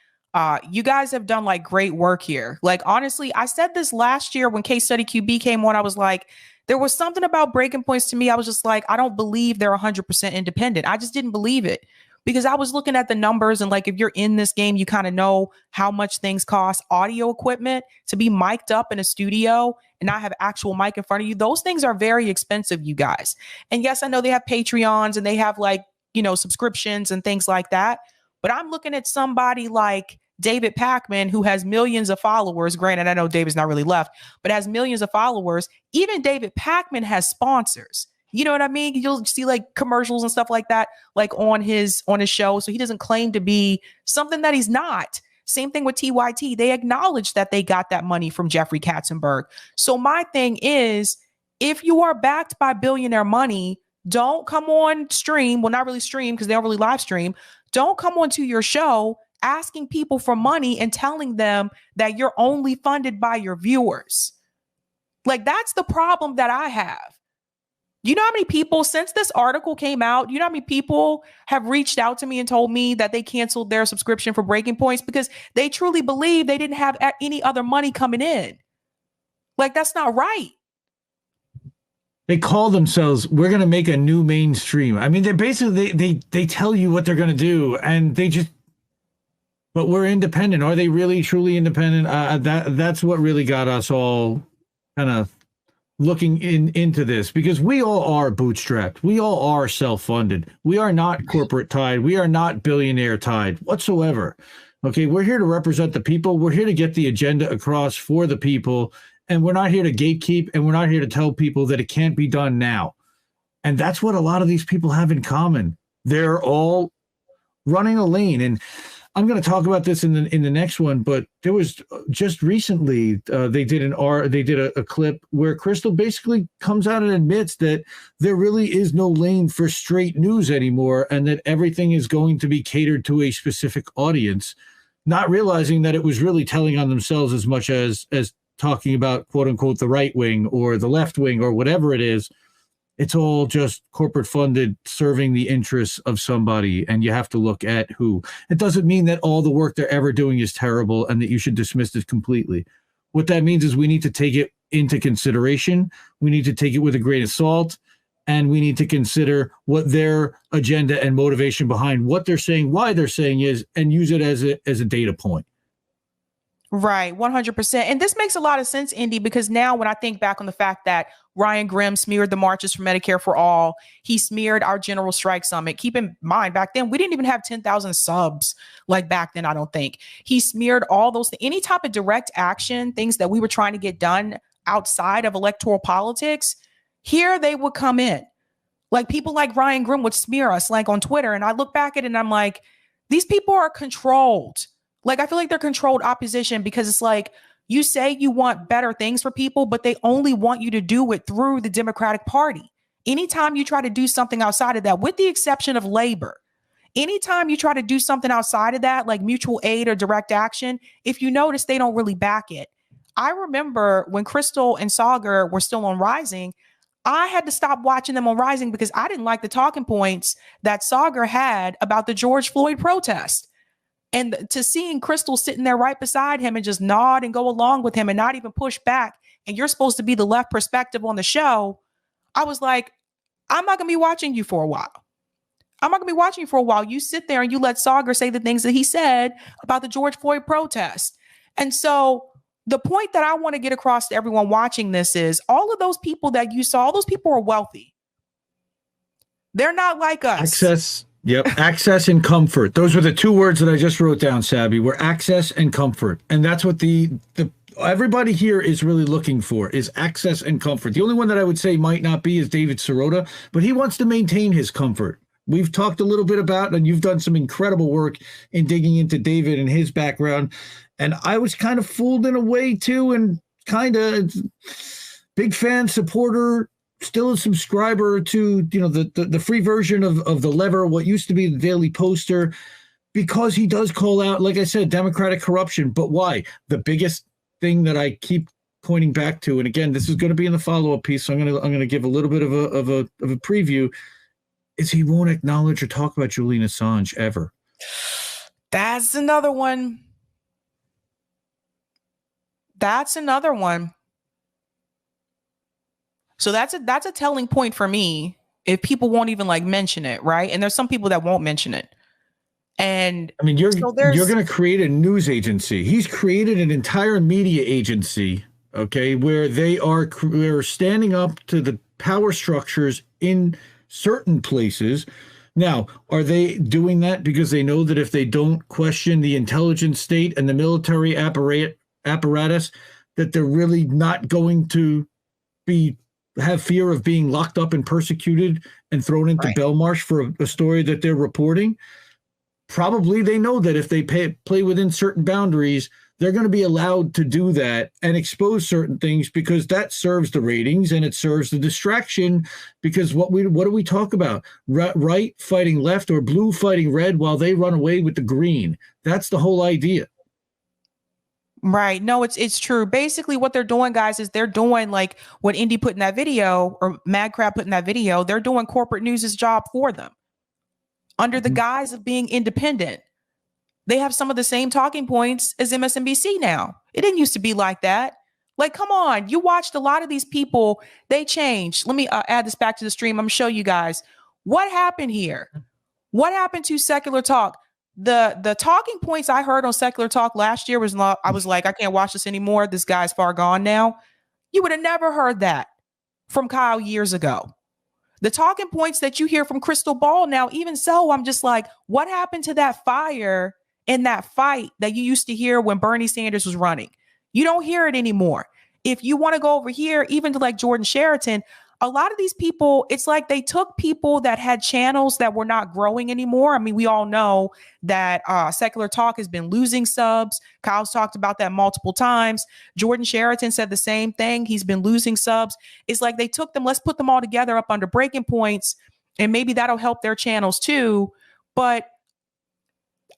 You guys have done like great work here. Like, honestly, I said this last year when Case Study QB came on. I was like, there was something about breaking points to me. I was just like, I don't believe they're 100% independent. I just didn't believe it. Because I was looking at the numbers and like, if you're in this game, you kind of know how much things cost. Audio equipment to be mic'd up in a studio and not have actual mic in front of you. Those things are very expensive, you guys. And yes, I know they have Patreons and they have like, you know, subscriptions and things like that. But I'm looking at somebody like David Pakman, who has millions of followers. Granted, I know David's not really left, but has millions of followers. Even David Pakman has sponsors. You know what I mean? You'll see like commercials and stuff like that, like on his show. So he doesn't claim to be something that he's not. Same thing with TYT. They acknowledge that they got that money from Jeffrey Katzenberg. So my thing is, if you are backed by billionaire money, don't come on stream. Well, not really stream because they don't really live stream. Don't come onto your show asking people for money and telling them that you're only funded by your viewers. Like, that's the problem that I have. You know how many people, since this article came out, you know how many people have reached out to me and told me that they canceled their subscription for Breaking Points because they truly believe they didn't have any other money coming in. Like, that's not right. They call themselves, we're going to make a new mainstream. I mean, they basically, they tell you what they're going to do, and they just, but we're independent. Are they really truly independent? That's what really got us all kind of looking into this, because we all are bootstrapped. We all are self-funded. We are not corporate tied. We are not billionaire tied whatsoever. Okay, we're here to represent the people. We're here to get the agenda across for the people, and we're not here to gatekeep, and we're not here to tell people that it can't be done now. And that's what a lot of these people have in common. They're all running a lane. And I'm going to talk about this in the next one, but there was just recently they did a clip where Crystal basically comes out and admits that there really is no lane for straight news anymore, and that everything is going to be catered to a specific audience, not realizing that it was really telling on themselves as much as talking about quote unquote the right wing or the left wing or whatever it is. It's all just corporate funded, serving the interests of somebody, and you have to look at who. It doesn't mean that all the work they're ever doing is terrible and that you should dismiss it completely. What that means is we need to take it into consideration. We need to take it with a grain of salt, and we need to consider what their agenda and motivation behind what they're saying, why they're saying is, and use it as a data point. Right, 100%. And this makes a lot of sense, Indy, because now when I think back on the fact that Ryan Grimm smeared the marches for Medicare for All, he smeared our General Strike Summit. Keep in mind, back then, we didn't even have 10,000 subs like back then, I don't think. He smeared all those, any type of direct action, things that we were trying to get done outside of electoral politics, here they would come in. Like people like Ryan Grimm would smear us like on Twitter. And I look back at it and I'm like, these people are controlled. Like, I feel like they're controlled opposition because it's like, you say you want better things for people, but they only want you to do it through the Democratic Party. Anytime you try to do something outside of that, with the exception of labor, Anytime you try to do something outside of that, like mutual aid or direct action, if you notice, they don't really back it. I remember when Crystal and Sagar were still on Rising, I had to stop watching them on Rising because I didn't like the talking points that Sagar had about the George Floyd protest. And to seeing Crystal sitting there right beside him and just nod and go along with him and not even push back, and you're supposed to be the left perspective on the show, I was like, I'm not going to be watching you for a while. I'm not going to be watching you for a while. You sit there and you let Sagar say the things that he said about the George Floyd protest. And so the point that I want to get across to everyone watching this is all of those people that you saw, all those people are wealthy. They're not like us. Access. Yep. Access and comfort. Those were the two words that I just wrote down, Sabby, were access and comfort. And that's what the everybody here is really looking for, is access and comfort. The only one that I would say might not be is David Sirota, but he wants to maintain his comfort. We've talked a little bit about, and you've done some incredible work in digging into David and his background. And I was kind of fooled in a way too, and kind of big fan, supporter, still a subscriber to, you know, the free version of The Lever, what used to be the Daily Poster, because he does call out, like I said, Democratic corruption. But why? The biggest thing that I keep pointing back to, and again, this is going to be in the follow-up piece, so I'm going to give a little bit of a preview, is he won't acknowledge or talk about Julian Assange ever. That's another one. That's another one. So that's a telling point for me if people won't even like mention it, right? And there's some people that won't mention it. And I mean, you're going to create a news agency. He's created an entire media agency, okay, where they're standing up to the power structures in certain places. Now, are they doing that because they know that if they don't question the intelligence state and the military apparatus, that they're really not going to have fear of being locked up and persecuted and thrown into Belmarsh for a story that they're reporting? Probably they know that if they play within certain boundaries, they're going to be allowed to do that and expose certain things, because that serves the ratings and it serves the distraction. Because what do we talk about? Right fighting left or blue fighting red while they run away with the green. That's the whole idea. Right. No, it's true. Basically what they're doing, guys, is they're doing like what Indy put in that video, or Mad Crab put in that video. They're doing corporate news' job for them under the guise of being independent. They have some of the same talking points as MSNBC now. It didn't used to be like that. Like, come on. You watched a lot of these people. They changed. Let me add this back to the stream. I'm going to show you guys what happened here. What happened to Secular Talk? The talking points I heard on Secular Talk last year was not, I was like, I can't watch this anymore. This guy's far gone now. You would have never heard that from Kyle years ago. The talking points that you hear from Crystal Ball now, even so, I'm just like, what happened to that fire in that fight that you used to hear when Bernie Sanders was running? You don't hear it anymore. If you want to go over here, even to like Jordan Sheraton, a lot of these people, it's like they took people that had channels that were not growing anymore. I mean, we all know that Secular Talk has been losing subs. Kyle's talked about that multiple times. Jordan Sheraton said the same thing. He's been losing subs. It's like they took them, let's put them all together up under Breaking Points, and maybe that'll help their channels too. But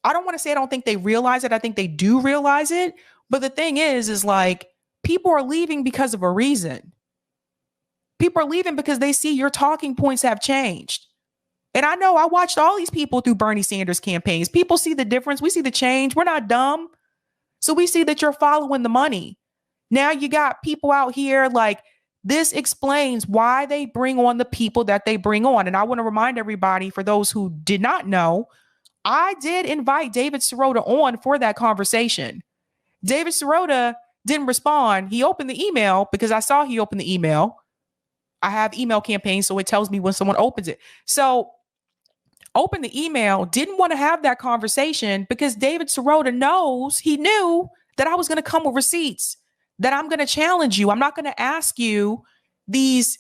I don't want to say I don't think they realize it. I think they do realize it. But the thing is like, people are leaving because of a reason. People are leaving because they see your talking points have changed. And I know I watched all these people through Bernie Sanders campaigns. People see the difference. We see the change. We're not dumb. So we see that you're following the money. Now you got people out here like this explains why they bring on the people that they bring on. And I want to remind everybody, for those who did not know, I did invite David Sirota on for that conversation. David Sirota didn't respond. He opened the email because I saw he opened the email. I have email campaigns, so it tells me when someone opens it. So opened the email, didn't want to have that conversation because David Sirota knew that I was going to come with receipts, that I'm going to challenge you. I'm not going to ask you these,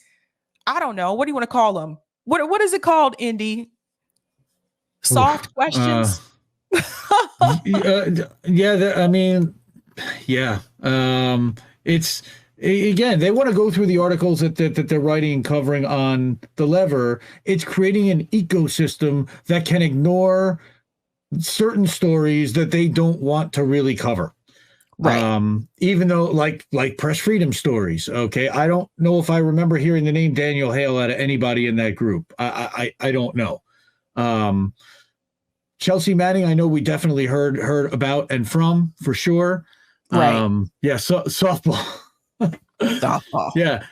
I don't know, what do you want to call them? What is it called, Indy? Soft questions? Yeah, I mean, yeah. It's Again, they want to go through the articles that they're writing and covering on the Lever. It's creating an ecosystem that can ignore certain stories that they don't want to really cover. Right. Even though like press freedom stories. Okay. I don't know if I remember hearing the name Daniel Hale out of anybody in that group. I don't know. Chelsea Manning, I know we definitely heard about and from for sure. Right. Yeah. Softball. Softball. Yeah.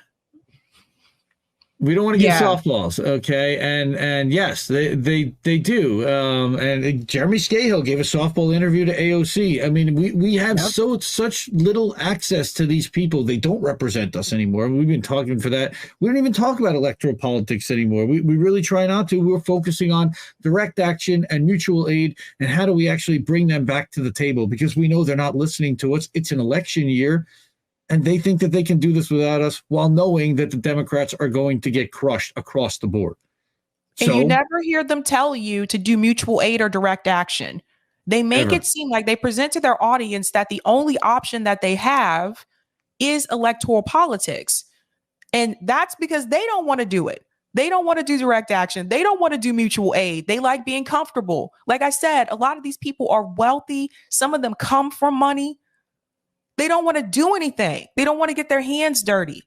We don't want to get softballs, okay? And yes, they do. And Jeremy Scahill gave a softball interview to AOC. I mean, we have such little access to these people. They don't represent us anymore. We've been talking for that. We don't even talk about electoral politics anymore. We really try not to. We're focusing on direct action and mutual aid and how do we actually bring them back to the table, because we know they're not listening to us. It's an election year. And they think that they can do this without us while knowing that the Democrats are going to get crushed across the board. And you never hear them tell you to do mutual aid or direct action. They make it seem like they present to their audience that the only option that they have is electoral politics. And that's because they don't want to do it. They don't want to do direct action. They don't want to do mutual aid. They like being comfortable. Like I said, a lot of these people are wealthy. Some of them come from money. They don't want to do anything. They don't want to get their hands dirty.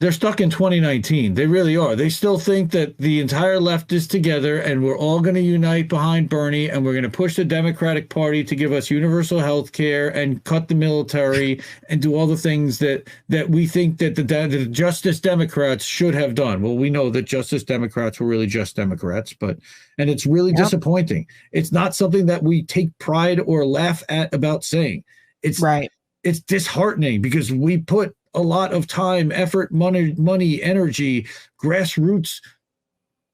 They're stuck in 2019. They really are. They still think that the entire left is together and we're all going to unite behind Bernie and we're going to push the Democratic Party to give us universal health care and cut the military and do all the things that we think that the Justice Democrats should have done. Well, we know that Justice Democrats were really just Democrats, and it's really disappointing. It's not something that we take pride or laugh at about saying. It's disheartening because we put a lot of time, effort, money, energy, grassroots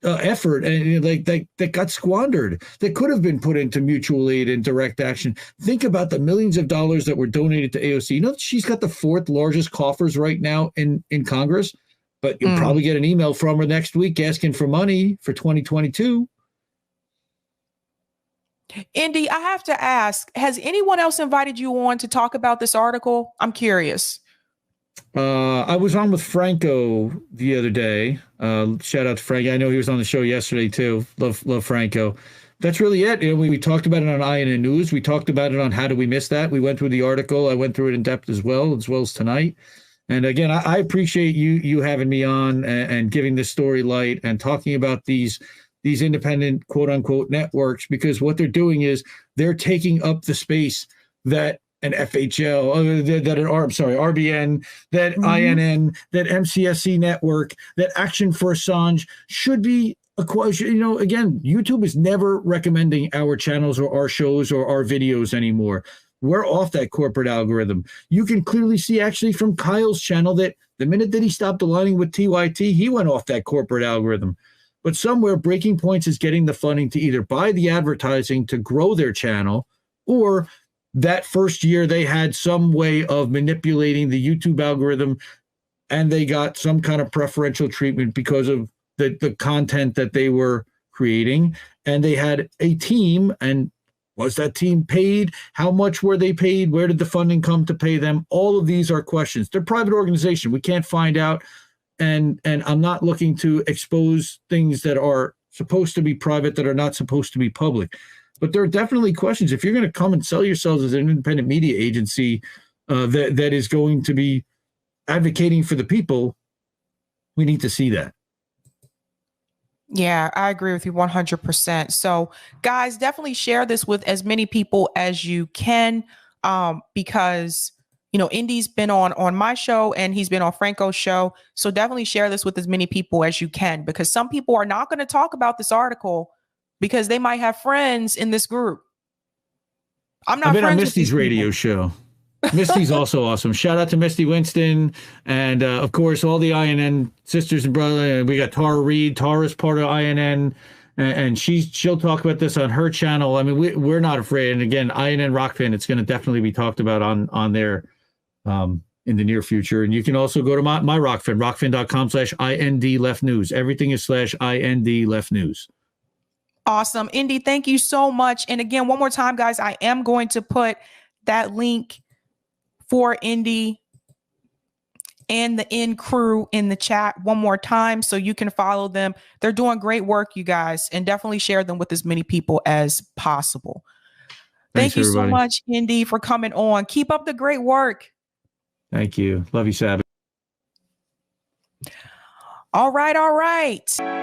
effort, and that got squandered. That could have been put into mutual aid and direct action. Think about the millions of dollars that were donated to AOC. You know, she's got the 4th largest coffers right now in Congress, but you'll probably get an email from her next week asking for money for 2022. Indy, I have to ask, has anyone else invited you on to talk about this article? I'm curious. I was on with Franco the other day. Shout out to Frank. I know he was on the show yesterday too. Love Franco. That's really it. You know, we talked about it on INN News. We talked about it on How Do We Miss That? We went through the article. I went through it in depth as well as tonight. And again, I appreciate you having me on and giving this story light and talking about these independent quote unquote networks, because what they're doing is they're taking up the space that an FHL, RBN, that INN, that MCSC network, that Action for Assange should be acquired. You know, again, YouTube is never recommending our channels or our shows or our videos anymore. We're off that corporate algorithm. You can clearly see actually from Kyle's channel that the minute that he stopped aligning with TYT, he went off that corporate algorithm. But somewhere Breaking Points is getting the funding to either buy the advertising to grow their channel, or that first year they had some way of manipulating the YouTube algorithm and they got some kind of preferential treatment because of the content that they were creating. And they had a team, and was that team paid? How much were they paid? Where did the funding come to pay them? All of these are questions. They're a private organization. We can't find out. And I'm not looking to expose things that are supposed to be private that are not supposed to be public. But there are definitely questions. If you're going to come and sell yourselves as an independent media agency that is going to be advocating for the people, we need to see that. Yeah, I agree with you 100%. So guys, definitely share this with as many people as you can, because you know, Indy's been on my show and he's been on Franco's show. So definitely share this with as many people as you can, because some people are not going to talk about this article because they might have friends in this group. I'm not. I've been on Misty's radio show. Misty's also awesome. Shout out to Misty Winston. And of course, all the INN sisters and brothers. We got Tara Reid. Tara's part of INN. And she'll talk about this on her channel. I mean, we're not afraid. And again, INN Rockfin, it's going to definitely be talked about on there in the near future. And you can also go to my Rockfin, rockfin.com/IND Left News. Everything is /IND Left News. Awesome. Indy, thank you so much. And again, one more time, guys, I am going to put that link for Indy and the In Crew in the chat one more time so you can follow them. They're doing great work, you guys, and definitely share them with as many people as possible. Thanks, Thank you everybody. so much, Indy, for coming on. Keep up the great work. Thank you. Love you, Sabby. All right.